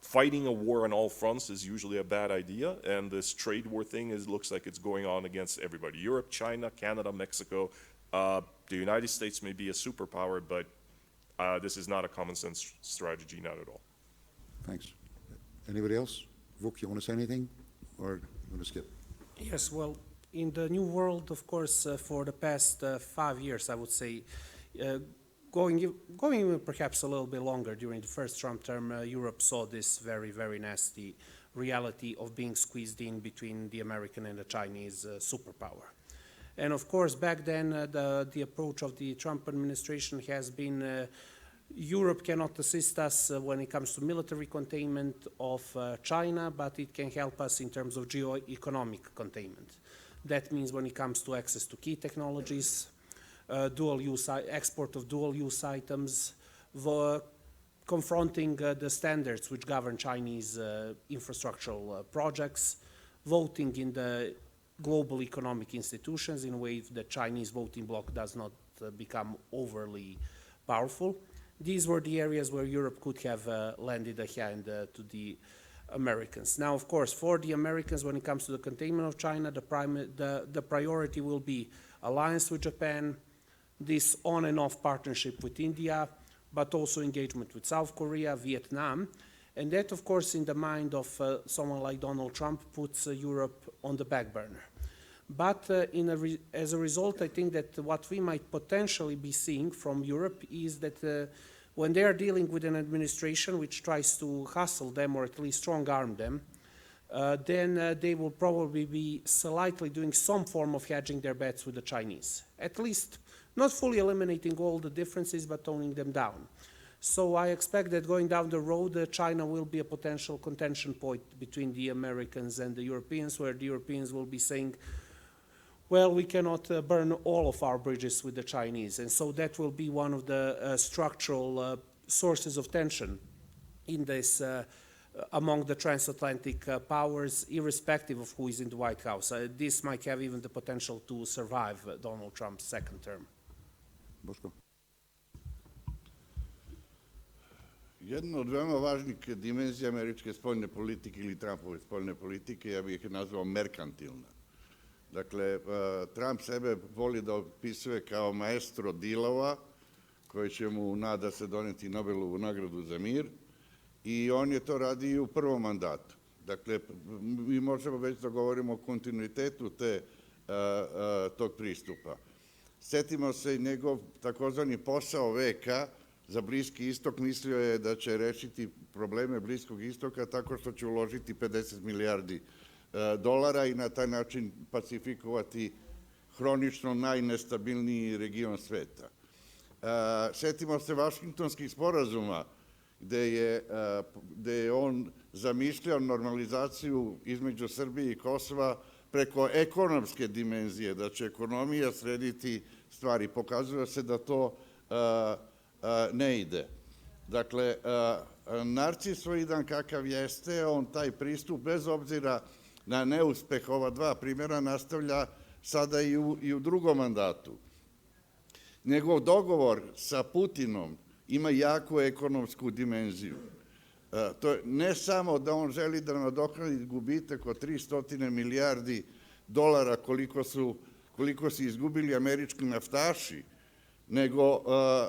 fighting a war on all fronts is usually a bad idea, and this trade war thing looks like it's going on against everybody. Europe, China, Canada, Mexico. The United States may be a superpower, but this is not a common sense strategy, not at all. Thanks. Anybody else? Vuk, you want to say anything? Or you want to skip? Yes, well, in the new world, of course, for the past 5 years, I would say, going perhaps a little bit longer during the first Trump term, Europe saw this very, very nasty reality of being squeezed in between the American and the Chinese superpower. And of course, back then, the approach of the Trump administration has been Europe cannot assist us when it comes to military containment of China, but it can help us in terms of geo-economic containment. That means when it comes to access to key technologies, export of dual-use items, confronting the standards which govern Chinese infrastructural projects, voting in the global economic institutions in a way that Chinese voting bloc does not become overly powerful. These were the areas where Europe could have lended a hand to the Americans. Now, of course, for the Americans, when it comes to the containment of China, the priority will be alliance with Japan, this on and off partnership with India, but also engagement with South Korea, Vietnam. And that, of course, in the mind of someone like Donald Trump, puts Europe on the back burner. But as a result, I think that what we might potentially be seeing from Europe is that when they are dealing with an administration which tries to hustle them or at least strong-arm them, then they will probably be slightly doing some form of hedging their bets with the Chinese. At least not fully eliminating all the differences, but toning them down. So I expect that going down the road, China will be a potential contention point between the Americans and the Europeans, where the Europeans will be saying, well, we cannot burn all of our bridges with the Chinese. And so that will be one of the structural sources of tension in this among the transatlantic powers, irrespective of who is in the White House. This might have even the potential to survive Donald Trump's second term. Boško? Jedna od veoma važnih dimenzija američke spoljne politike ili Trumpove spoljne politike, ja bih je nazvao merkantilna. Dakle, Trump sebe voli da opisuje kao maestro dilova, koji će mu, nada se, doneti Nobelovu nagradu za mir, i on je to radio i u prvom mandatu. Dakle, mi možemo već da govorimo o kontinuitetu tog pristupa. Setimo se i njegov takozvani posao veka za Bliski istok, mislio je da će rešiti probleme Bliskog istoka tako što će uložiti 50 milijardi dolara i na taj način pacifikovati hronično najnestabilniji region sveta. Setimo se Vašingtonskih sporazuma, gde je on zamišljao normalizaciju između Srbije i Kosova preko ekonomske dimenzije, da će ekonomija srediti stvari. Pokazuje se da to ne ide. Dakle, narcisoidan kakav jeste, on taj pristup, bez obzira na neuspeh ova dva primjera, nastavlja sada i u drugom mandatu. Njegov dogovor sa Putinom ima jaku ekonomsku dimenziju. To je ne samo da on želi da nadoknadi gubitak od 300 milijardi dolara koliko su izgubili američki naftaši,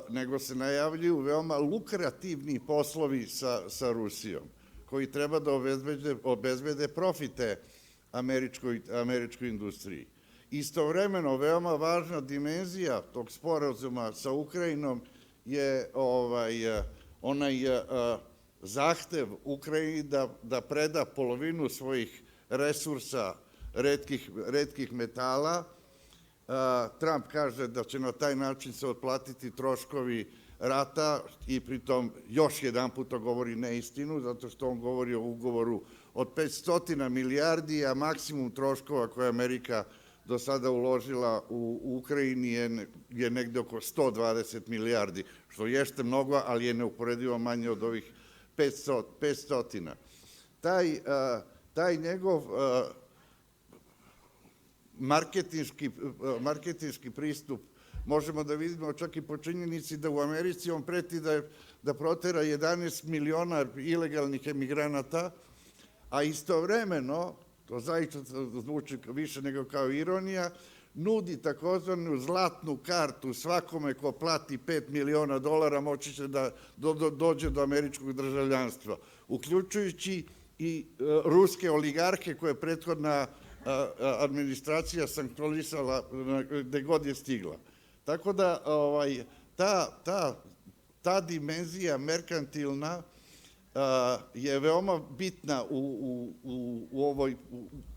nego se najavljuju veoma lukrativni poslovi sa Rusijom, koji treba da obezbede profite američkoj industriji. Istovremeno, veoma važna dimenzija tog sporazuma sa Ukrajinom je onaj zahtev Ukrajini da preda polovinu svojih resursa retkih metala. Trump kaže da će na taj način se otplatiti troškovi rata i pritom još jedan puta govori neistinu, zato što on govori o ugovoru od 500 milijardi, a maksimum troškova koje Amerika do sada uložila u Ukrajini je negde oko 120 milijardi, što jeste mnogo, ali je neuporedivo manje od ovih 500. Taj njegov marketinški pristup možemo da vidimo čak i po činjenici da u Americi on preti da protera 11 miliona ilegalnih emigranata, a istovremeno, to zaista zvuči više nego kao ironija, nudi takozvanu zlatnu kartu svakome ko plati 5 miliona dolara, moći će da dođe do američkog državljanstva, uključujući i ruske oligarhe koje je prethodna administracija sankcionisala gde god je stigla. Tako da ta dimenzija merkantilna je veoma bitna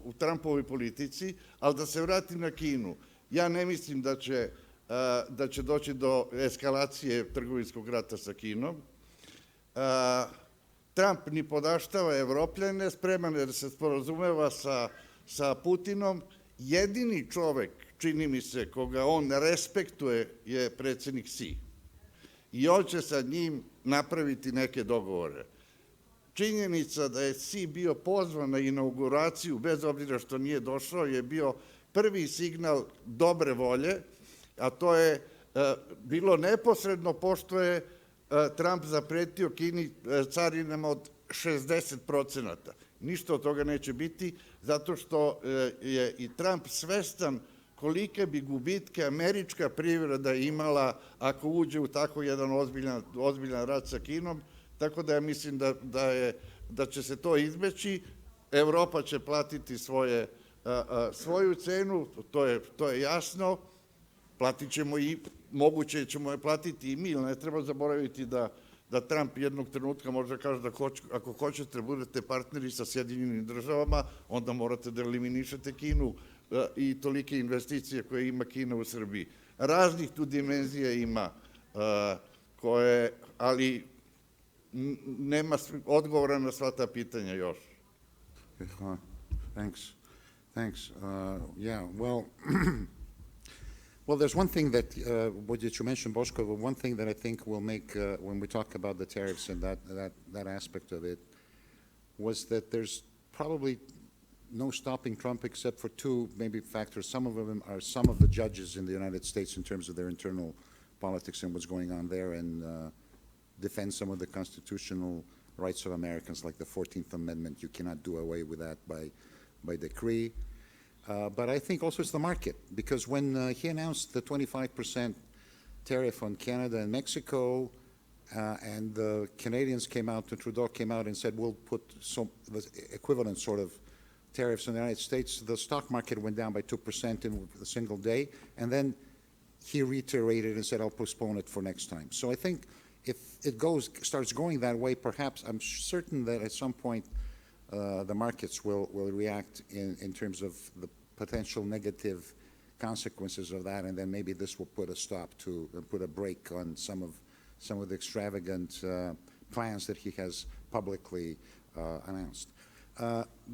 u Trumpovoj politici, ali da se vratim na Kinu. Ja ne mislim da će doći do eskalacije trgovinskog rata sa Kinom. Trump ni podaštava Evropljane, spreman je da se sporazumeva sa Putinom. Jedini čovek, čini mi se, koga on respektuje je predsednik Xi. I on će sa njim napraviti neke dogovore. Činjenica da je Xi bio pozvan na inauguraciju, bez obzira što nije došao, je bio prvi signal dobre volje, a to je bilo neposredno pošto je Trump zapretio Kini carinama od 60%. Ništa od toga neće biti, zato što je i Trump svestan kolike bi gubitke američka privreda imala ako uđe u tako jedan ozbiljan rat sa Kinom, tako da ja mislim da će se to izbeći. Evropa će platiti svoju cenu, to je jasno, platit ćemo i, moguće ćemo je platiti i mi, ali ne treba zaboraviti da Trump jednog trenutka može kaže da ako hoćete budete partneri sa Sjedinjenim državama, onda morate da eliminišete Kinu i tolike investicije koje ima Kina u Srbiji. Raznih tu dimenzija ima ali nema odgovora na sva ta pitanja još. Thanks. Thanks. Yeah, well, well, there's one thing that, what did you mention, Bosko, one thing that I think will make, when we talk about the tariffs and that aspect of it, was that there's probably no stopping Trump except for two maybe factors. Some of them are some of the judges in the United States in terms of their internal politics and what's going on there, and defend some of the constitutional rights of Americans, like the 14th Amendment. You cannot do away with that by decree. But I think also it's the market, because when he announced the 25% tariff on Canada and Mexico, and the Canadians came out, and Trudeau came out and said, we'll put some the equivalent sort of tariffs in the United States, the stock market went down by 2% in a single day, and then he reiterated and said, I'll postpone it for next time. So I think if it starts going that way, perhaps I'm certain that at some point the markets will react in terms of the potential negative consequences of that, and then maybe this will put a stop to, put a break on some of the extravagant plans that he has publicly announced.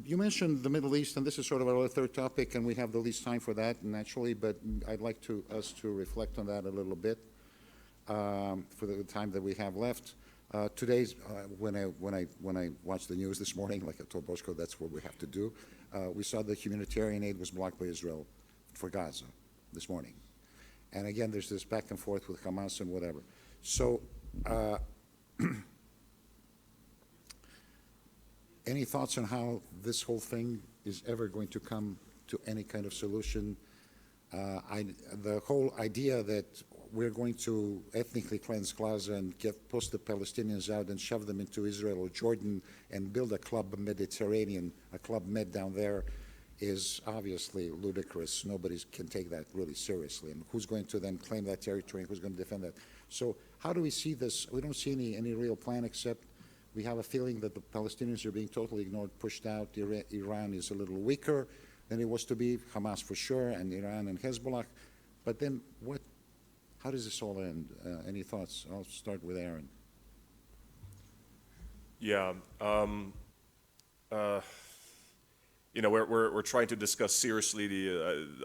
You mentioned the Middle East, and this is sort of our third topic, and we have the least time for that, naturally, but I'd like us to reflect on that a little bit for the time that we have left. Today's, when I watched the news this morning, like I told Bosko, that's what we have to do, we saw the humanitarian aid was blocked by Israel for Gaza this morning. And again, there's this back and forth with Hamas and whatever. So, any thoughts on how this whole thing is ever going to come to any kind of solution? The whole idea that we're going to ethnically cleanse Gaza and push the Palestinians out and shove them into Israel or Jordan and build a Club Mediterranean, a Club Med down there, is obviously ludicrous. Nobody can take that really seriously. And who's going to then claim that territory and who's going to defend that? So how do we see this? We don't see any real plan, except we have a feeling that the Palestinians are being totally ignored, pushed out. Iran is a little weaker than it was to be, Hamas for sure, and Iran and Hezbollah. But then how does this all end? Any thoughts? I'll start with Aaron. Yeah. We're trying to discuss seriously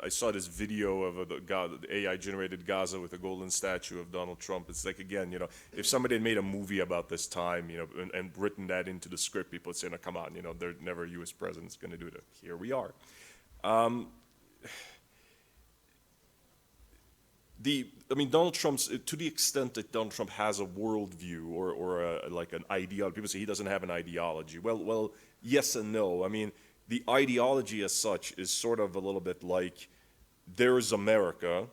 I saw this video of the AI-generated Gaza with a golden statue of Donald Trump. It's like, again, if somebody had made a movie about this time, and written that into the script, people would say, no, come on, there's never a U.S. president's going to do that. Here we are. Donald Trump's, to the extent that Donald Trump has a worldview or like an ideology, people say he doesn't have an ideology. Well, yes and no. The ideology as such is sort of a little bit like there's America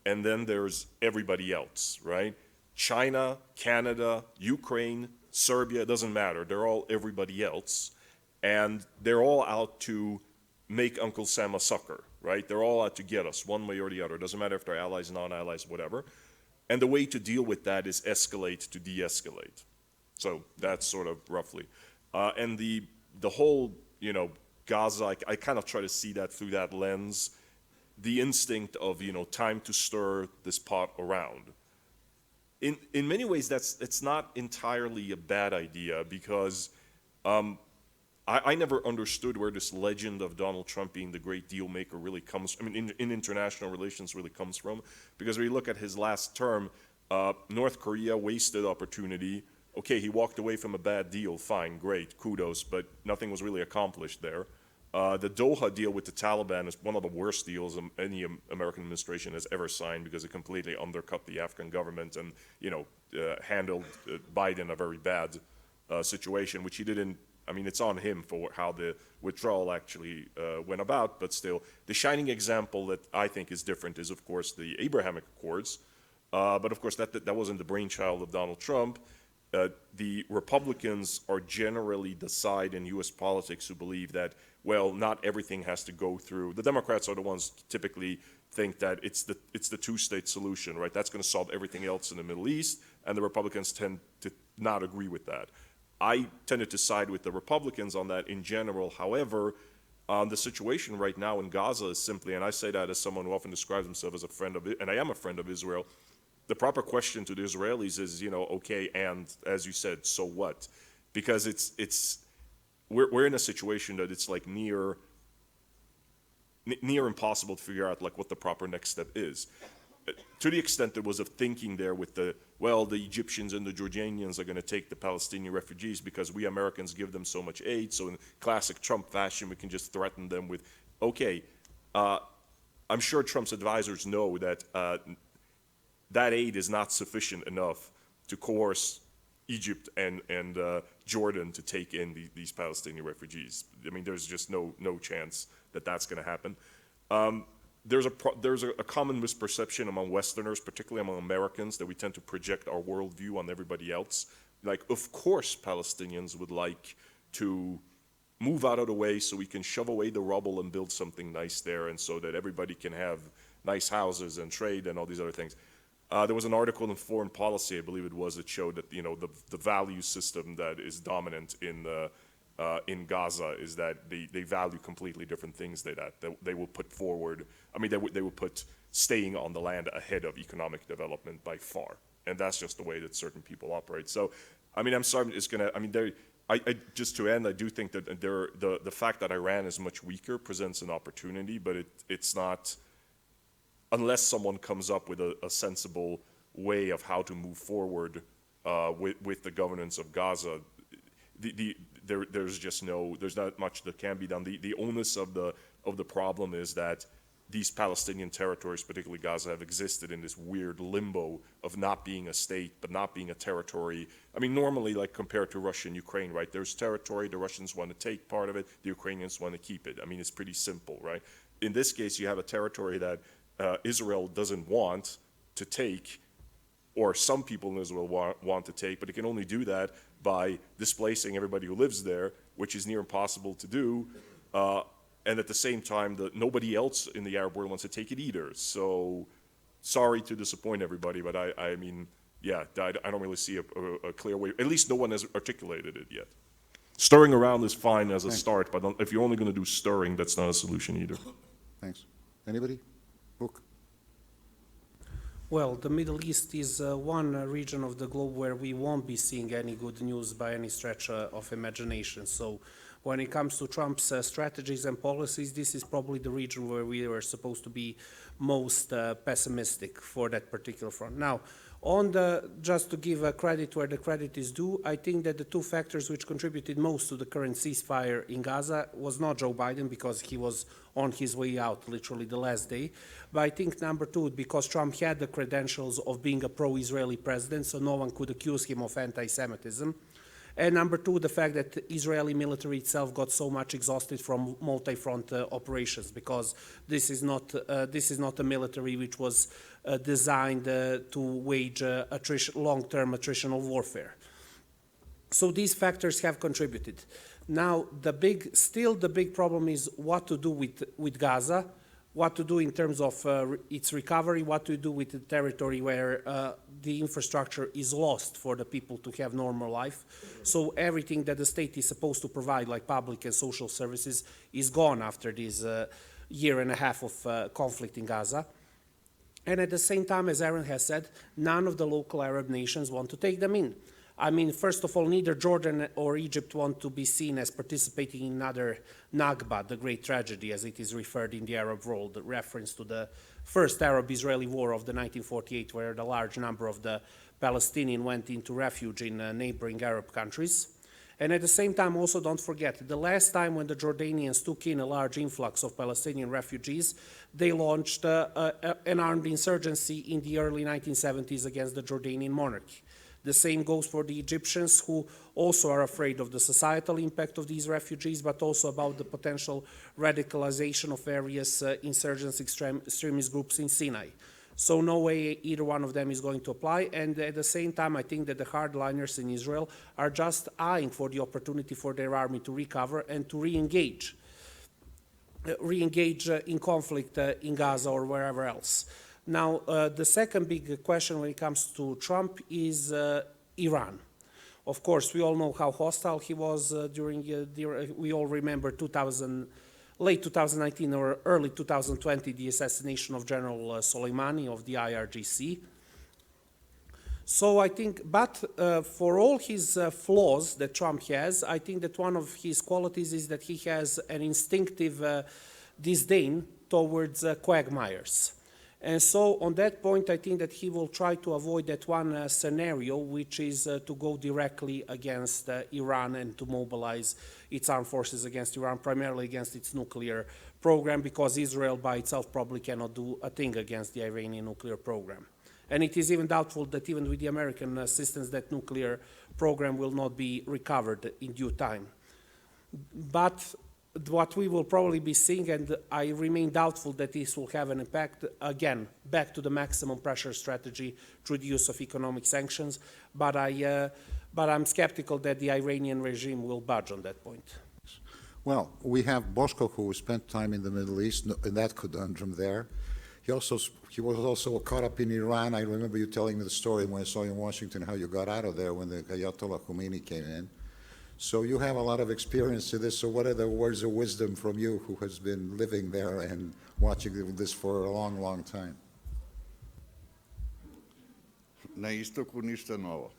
and then there's everybody else, right? China, Canada, Ukraine, Serbia, it doesn't matter. They're all everybody else. And they're all out to make Uncle Sam a sucker, right? They're all out to get us one way or the other. It doesn't matter if they're allies, non-allies, whatever. And the way to deal with that is escalate to de-escalate. So that's sort of roughly. And the whole, Gaza, I kind of try to see that through that lens, the instinct of, time to stir this pot around. In many ways, it's not entirely a bad idea, because I never understood where this legend of Donald Trump being the great deal maker really comes, in international relations really comes from, because when you look at his last term, North Korea wasted opportunity. Okay, he walked away from a bad deal, fine, great, kudos, but nothing was really accomplished there. The Doha deal with the Taliban is one of the worst deals any American administration has ever signed, because it completely undercut the Afghan government and, handled Biden a very bad situation, which he didn't. It's on him for how the withdrawal actually went about, but still. The shining example that I think is different is, of course, the Abrahamic Accords. But, of course, that wasn't the brainchild of Donald Trump. The Republicans are generally the side in U.S. politics who believe that, well, not everything has to go through. The Democrats are the ones who typically think that it's the two-state solution, right? That's going to solve everything else in the Middle East, and the Republicans tend to not agree with that. I tended to side with the Republicans on that in general. However, the situation right now in Gaza is simply, and I say that as someone who often describes himself as a friend of, and I am a friend of Israel, the proper question to the Israelis is, okay, and as you said, so what? Because we're in a situation that it's like near impossible to figure out like what the proper next step is. To the extent there was a thinking there with the Egyptians and the Jordanians are going to take the Palestinian refugees because we Americans give them so much aid, so in classic Trump fashion, we can just threaten them with, okay, I'm sure Trump's advisors know that that aid is not sufficient enough to coerce Egypt and Jordan to take in these Palestinian refugees. I mean, there's just no chance that that's going to happen. There's a common misperception among Westerners, particularly among Americans, that we tend to project our worldview on everybody else. Like, of course, Palestinians would like to move out of the way so we can shove away the rubble and build something nice there, and so that everybody can have nice houses and trade and all these other things. There was an article in Foreign Policy, I believe it was, that showed that the value system that is dominant in Gaza is that they value completely different things that they will put forward. I mean, they will put staying on the land ahead of economic development by far, and that's just the way that certain people operate. So, I mean, I'm sorry, it's gonna. I mean, just to end, I do think that the fact that Iran is much weaker presents an opportunity, but it's not. Unless someone comes up with a sensible way of how to move forward with the governance of Gaza, there's not much that can be done. The onus of the problem is that these Palestinian territories, particularly Gaza, have existed in this weird limbo of not being a state, but not being a territory. I mean, normally, like compared to Russia and Ukraine, right? There's territory, the Russians want to take part of it, the Ukrainians want to keep it. I mean, it's pretty simple, right? In this case, you have a territory that Israel doesn't want to take, or some people in Israel want to take, but it can only do that by displacing everybody who lives there, which is near impossible to do. And at the same time, nobody else in the Arab world wants to take it either. So, sorry to disappoint everybody, but I mean, yeah, I don't really see a clear way. At least no one has articulated it yet. Stirring around is fine as a start, but if you're only going to do stirring, that's not a solution either. Thanks. Anybody? Book? Well, the Middle East is one region of the globe where we won't be seeing any good news by any stretch of imagination. So when it comes to Trump's strategies and policies, this is probably the region where we were supposed to be most pessimistic for that particular front. Now, just to give credit where the credit is due, I think that the two factors which contributed most to the current ceasefire in Gaza was not Joe Biden, because he was on his way out literally the last day, but I think number two, because Trump had the credentials of being a pro-Israeli president, so no one could accuse him of anti-Semitism. And number two, the fact that the Israeli military itself got so much exhausted from multi-front operations, because this is not a military which was designed to wage long-term attritional warfare. So these factors have contributed. Now, the big problem is what to do with Gaza, what to do in terms of its recovery, what to do with the territory where the infrastructure is lost for the people to have normal life. So everything that the state is supposed to provide, like public and social services, is gone after this year and a half of conflict in Gaza. And at the same time, as Aaron has said, none of the local Arab nations want to take them in. I mean, first of all, neither Jordan or Egypt want to be seen as participating in another Nakba, the great tragedy, as it is referred in the Arab world, the reference to the first Arab-Israeli war of the 1948, where the large number of the Palestinians went into refuge in neighboring Arab countries. And at the same time, also don't forget, the last time when the Jordanians took in a large influx of Palestinian refugees, they launched an armed insurgency in the early 1970s against the Jordanian monarchy. The same goes for the Egyptians, who also are afraid of the societal impact of these refugees, but also about the potential radicalization of various insurgents, extremist groups in Sinai. So no way either one of them is going to apply. And at the same time, I think that the hardliners in Israel are just eyeing for the opportunity for their army to recover and to re-engage in conflict in Gaza or wherever else. Now, the second big question when it comes to Trump is Iran. Of course, we all know how hostile he was we all remember late 2019 or early 2020, the assassination of General Soleimani of the IRGC. So I think, but for all his flaws that Trump has, I think that one of his qualities is that he has an instinctive disdain towards quagmires. And so on that point, I think that he will try to avoid that one scenario, which is to go directly against Iran and to mobilize its armed forces against Iran, primarily against its nuclear program, because Israel by itself probably cannot do a thing against the Iranian nuclear program. And it is even doubtful that even with the American assistance, that nuclear program will not be recovered in due time. But what we will probably be seeing, and I remain doubtful that this will have an impact, again, back to the maximum pressure strategy through the use of economic sanctions, but I'm skeptical that the Iranian regime will budge on that point. Well, we have Bosco, who spent time in the Middle East, in that conundrum there. He was also caught up in Iran. I remember you telling me the story when I saw you in Washington, how you got out of there when the Ayatollah Khomeini came in. So you have a lot of experience in this. So what are the words of wisdom from you, who has been living there and watching this for a long, long time? Na istoku ništa novo.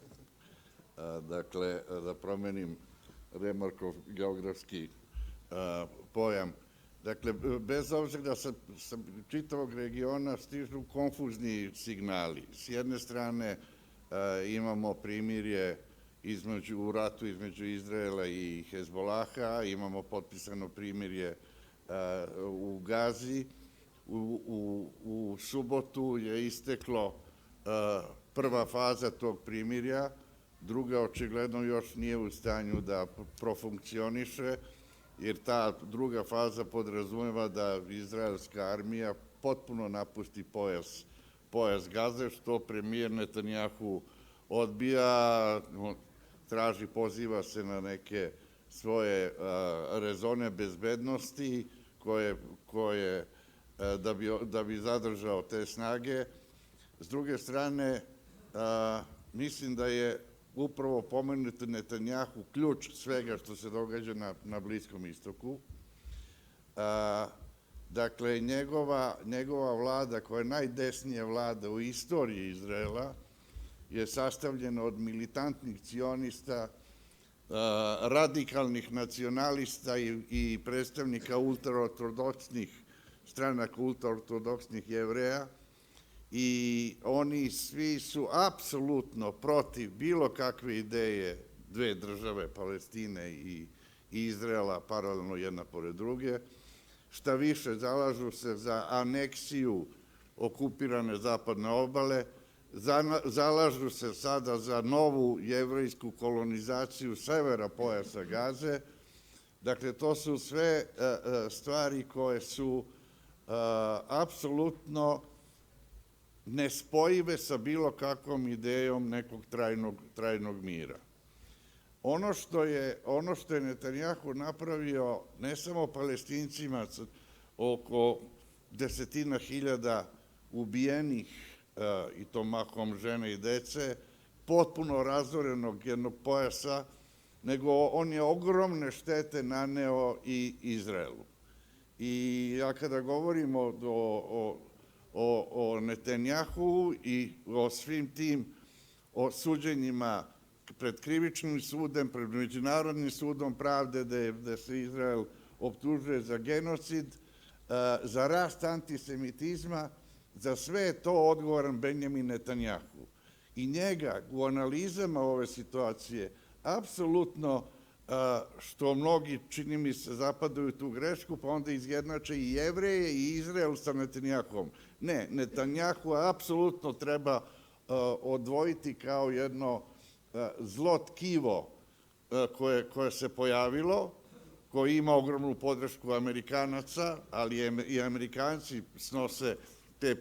Dakle, da promenim Remarkov geografski pojam. Dakle, bez obzira da sa čitavog regiona stižu konfuzni signali. S jedne strane imamo primirje u ratu između Izraela i Hezbolaha, imamo potpisano primirje u Gazi. U subotu je isteklo prva faza tog primirja, druga očigledno još nije u stanju da profunkcioniše, jer ta druga faza podrazumeva da izraelska armija potpuno napusti pojas Gaze, što premijer Netanjahu odbija, traži, poziva se na neke svoje rezone bezbednosti koje da bi zadržao te snage. S druge strane, mislim da je upravo pomenuti Netanjahu ključ svega što se događa na Bliskom istoku. Dakle, njegova vlada, koja je najdesnija vlada u istoriji Izraela, je sastavljena od militantnih cionista, radikalnih nacionalista i predstavnika ultraortodoksnih stranaka, ultraortodoksnih Jevreja, i oni svi su apsolutno protiv bilo kakve ideje dve države, Palestine i Izraela, paralelno jedna pored druge. Šta više, zalažu se za aneksiju okupirane zapadne obale, zalažu se sada za novu jevrejsku kolonizaciju severa pojasa Gaze. Dakle, to su sve stvari koje su apsolutno nespojive sa bilo kakvom idejom nekog trajnog mira. Ono što je Netanjahu napravio ne samo Palestincima, oko desetina hiljada ubijenih, i to mahom žene i dece, potpuno razorenog jednog pojasa, nego on je ogromne štete naneo i Izraelu. I ja kada govorim o Netanjahu i o svim tim suđenjima pred krivičnim sudom, pred Međunarodnim sudom pravde, da se Izrael optužuje za genocid, za rast antisemitizma, za sve je to odgovoran Benjamin Netanjahu. I njega u analizama ove situacije apsolutno, što mnogi, čini mi se, zapadaju tu grešku, pa onda izjednače i Jevreje i Izrael sa Netanjahom. Ne, Netanjahu apsolutno treba odvojiti kao jedno zlo tkivo koje se pojavilo, koje ima ogromnu podršku Amerikanaca, ali i Amerikanci snose te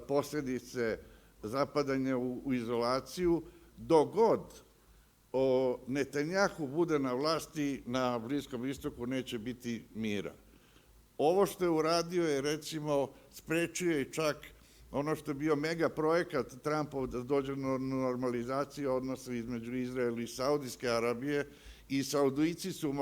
posljedice zapadanja u izolaciju. Dok god Netanjahu bude na vlasti, na Bliskom istoku neće biti mira. Ovo što je uradio je, recimo, sprečio i čak ono što je bio mega projekat Trumpov da dođe do normalizacije odnosa između Izraela i Saudijske Arabije, i Saudijci su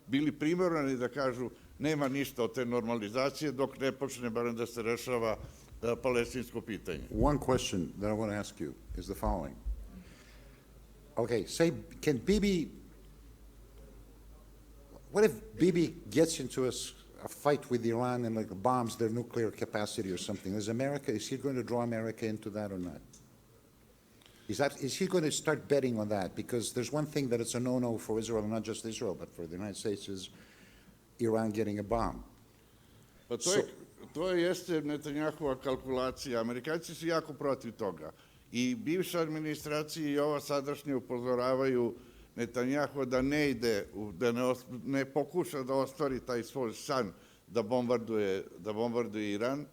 bili primorani da kažu nema ništa od te normalizacije dok ne počne barem da se rešava palestinsko pitanje. One question that I want to ask you is the following. Okay, say, can Bibi, what if Bibi gets into a fight with Iran and like bombs their nuclear capacity or something? Is he going to draw America into that or not? Is he going to start betting on that? Because there's one thing that it's a no-no for Israel, and not just Israel, but for the United States, is Iran getting a bomb. Pa to jeste Netanjahova kalkulacija. Amerikanci su jako protiv toga. I bivša administracija i ova sadašnja upozoravaju Netanjahova da ne ide, da ne pokuša da ostvari taj svoj san da bombarduje Iran,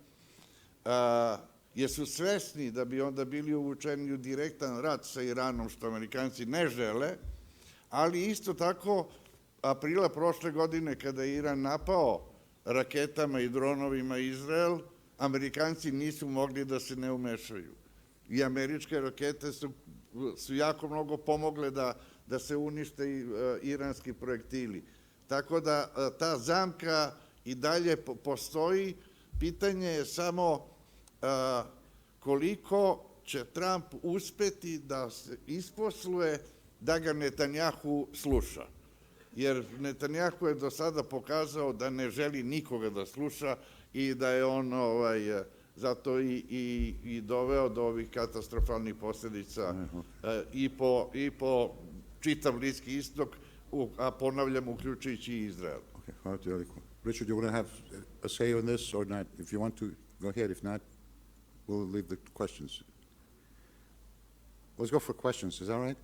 jer su svesni da bi onda bili uvučeni u direktan rat sa Iranom, što Amerikanci ne žele, ali isto tako aprila prošle godine kada je Iran napao raketama i dronovima Izrael, Amerikanci nisu mogli da se ne umešaju. I američke rakete su jako mnogo pomogle da se unište iranski projektili. Tako da ta zamka i dalje postoji. Pitanje je samo koliko će Trump uspeti da se isposluje da ga Netanjahu sluša. Jer Netanjahu je do sada pokazao da ne želi nikoga da sluša i da je on zato i doveo do ovih katastrofalnih posljedica i po čitav Bliski istok, a ponavljam, uključujući i Izrael. Okay, hvala ti veliko. Richard, you want to have a say on this or not? If you want to, go ahead. If not, we'll leave the questions. Let's go for questions, is that right?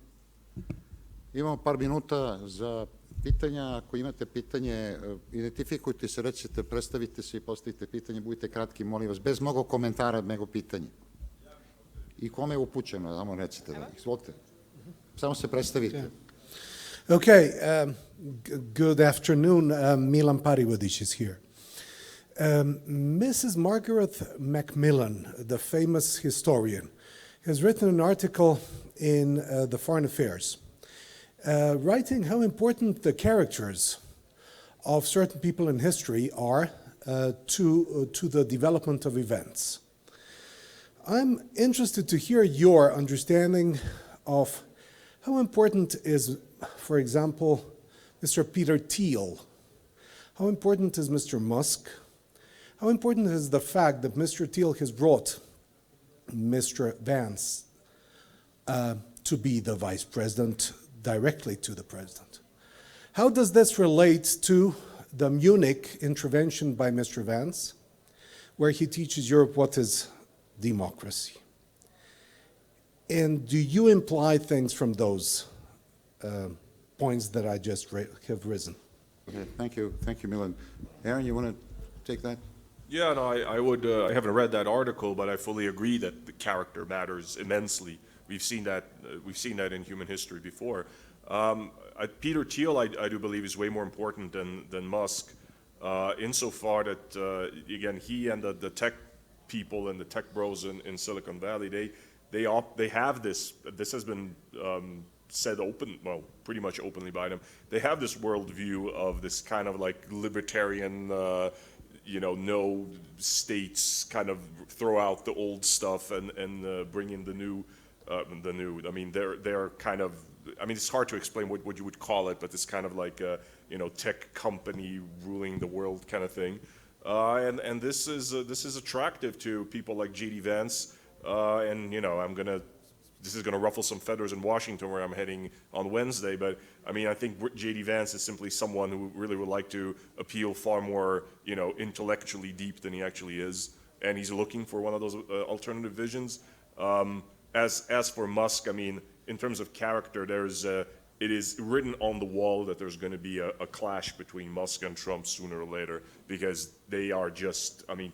Imamo par minuta za pitanja. Ako imate pitanje, identifikujte se, recite, predstavite se i postavite pitanje. Budite kratki, molim vas, bez mnogo komentara, nego pitanje. I kome je upućeno, samo recite. Izvolite. Samo se predstavite. Okay, good afternoon. Milan Parivodic is here. Mrs. Margaret Macmillan, the famous historian, has written an article in the Foreign Affairs, writing how important the characters of certain people in history are to the development of events. I'm interested to hear your understanding of how important is, for example, Mr. Peter Thiel? How important is Mr. Musk? How important is the fact that Mr. Thiel has brought Mr. Vance to be the vice president directly to the president? How does this relate to the Munich intervention by Mr. Vance, where he teaches Europe what is democracy? And do you imply things from those points that I just have risen? Okay, thank you, Milan. Aaron, you want to take that? Yeah, no, I would. I haven't read that article, but I fully agree that the character matters immensely. We've seen that. We've seen that in human history before. Peter Thiel, I do believe, is way more important than Musk, insofar that again, he and the tech people and the tech bros in Silicon Valley, they have this. This has been said pretty much openly by them. They have this worldview of this kind of like libertarian, no states, kind of throw out the old stuff and bring in the new. I mean, they're kind of. I mean, it's hard to explain what you would call it, but it's kind of like a tech company ruling the world kind of thing. And this is attractive to people like J.D. Vance. And this is gonna ruffle some feathers in Washington, where I'm heading on Wednesday. But I mean, I think J.D. Vance is simply someone who really would like to appeal far more, intellectually deep than he actually is, and he's looking for one of those alternative visions. As for Musk, I mean, in terms of character, it is written on the wall that there's going to be a clash between Musk and Trump sooner or later, because they are just, I mean,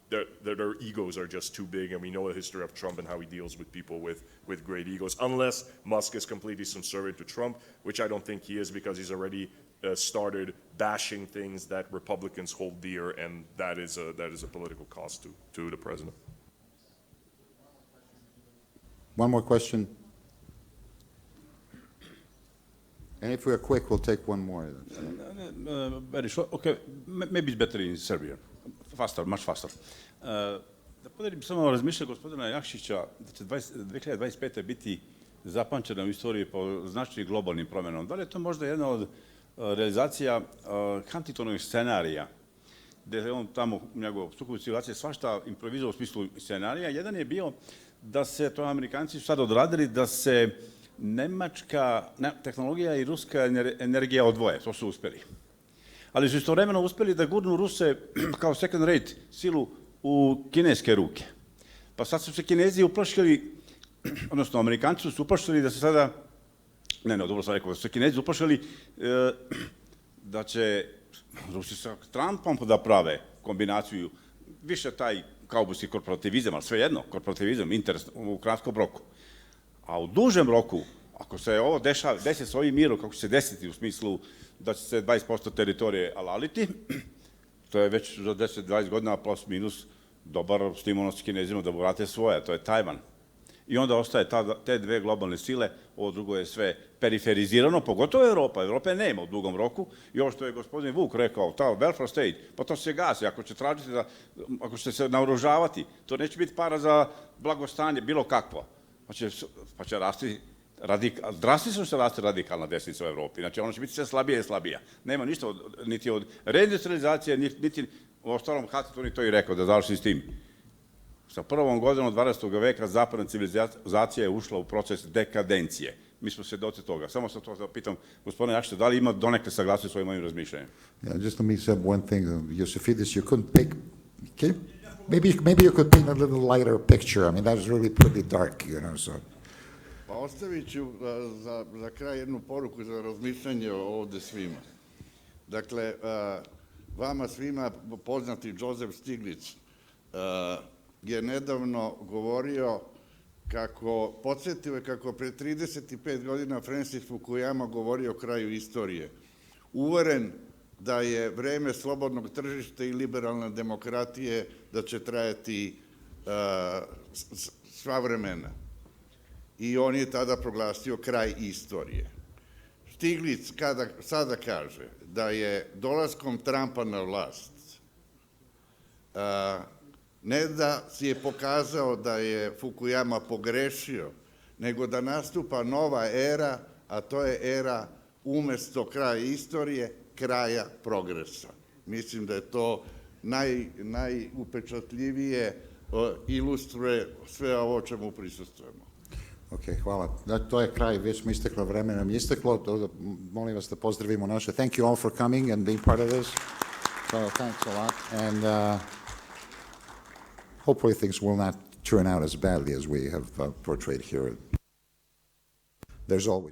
their egos are just too big, and we know the history of Trump and how he deals with people with great egos, unless Musk is completely subservient to Trump, which I don't think he is, because he's already started bashing things that Republicans hold dear, and that is a political cost to the president. One more question. And if we're quick, we'll take one more. Very short. Okay, maybe it's better in Serbian. Faster, much faster. Da podelim samo razmišljanje gospodina Jakšića da će 2025. biti zapamćena u istoriji po značajnim globalnim promjenama. Da li je to možda jedna od realizacija Huntingtonovih scenarija, gde je on tamo u njegovom sukobu civilizacije svašta improvizao u smislu scenarija. Jedan je bio da se, to Amerikanci su sad odradili, da se nemačka tehnologija i ruska energija odvoje. To su uspeli. Ali su istovremeno uspeli da gurnu Ruse kao second rate silu u kineske ruke. Pa sad su se Kinezi uplašili, odnosno Amerikanci su uplašili da se sada, dobro sam rekao, da su se Kinezi uplašili da će Rusi sa Trumpom da prave kombinaciju, više taj kaubojski korporativizam, ali svejedno, korporativizam, interes u kratkom roku. A u dužem roku, ako se ovo desi s ovim mirom, kako će se desiti u smislu da će se 20% teritorije alaliti, to je već za 10-20 godina plus minus dobar stimulans Kinezima da vrate svoje, to je Tajvan. I onda ostaje te dve globalne sile, ovo drugo je sve periferizirano, pogotovo Evropa. Evrope nema u dugom roku i ovo što je gospodin Vuk rekao, ta welfare state, pa to se gasi, ako će tražiti da, ako ćete se naoružavati, to neće biti para za blagostanje, bilo kakvo, pa će rasti, drastično se raste radikalna desnica u Evropi, znači ono će biti sve slabija i slabija. Nema ništa niti od reindustrializacije, niti u ostalom Huntington je to i rekao, da završi s tim. Sa prvom godinom 20. veka zapadna civilizacija je ušla u proces dekadencije. Mi smo svjedoci toga. Samo sam to da pitam gospodine Jakšića, da li ima donekle saglasnosti svojim mojim razmišljanjem? Yeah, just let me say one thing, Josifidis, you couldn't pick, maybe you could paint a little lighter picture. I mean, that was really pretty dark, you know, so. Pa ostavit ću za kraj jednu poruku za razmišljanje ovde svima. Dakle, vama svima poznati Joseph Stiglitz je nedavno govorio podsjetio je kako pre 35 godina Francis Fukuyama govorio o kraju istorije. Uveren da je vreme slobodnog tržišta i liberalne demokratije da će trajati sva vremena. I on je tada proglasio kraj istorije. Stiglitz sada kaže da je dolaskom Trumpa na vlast ne da si je pokazao da je Fukuyama pogrešio, nego da nastupa nova era, a to je era umesto kraja istorije, kraja progresa. Mislim da je to najupečatljivije ilustruje sve ovo čemu prisustujemo. Ok, hvala. To je kraj, već smo isteklo, vreme nam je isteklo. Molim vas da pozdravimo naše. Thank you all for coming and being part of this. So thanks a lot. And hopefully things will not turn out as badly as we have portrayed here. There's always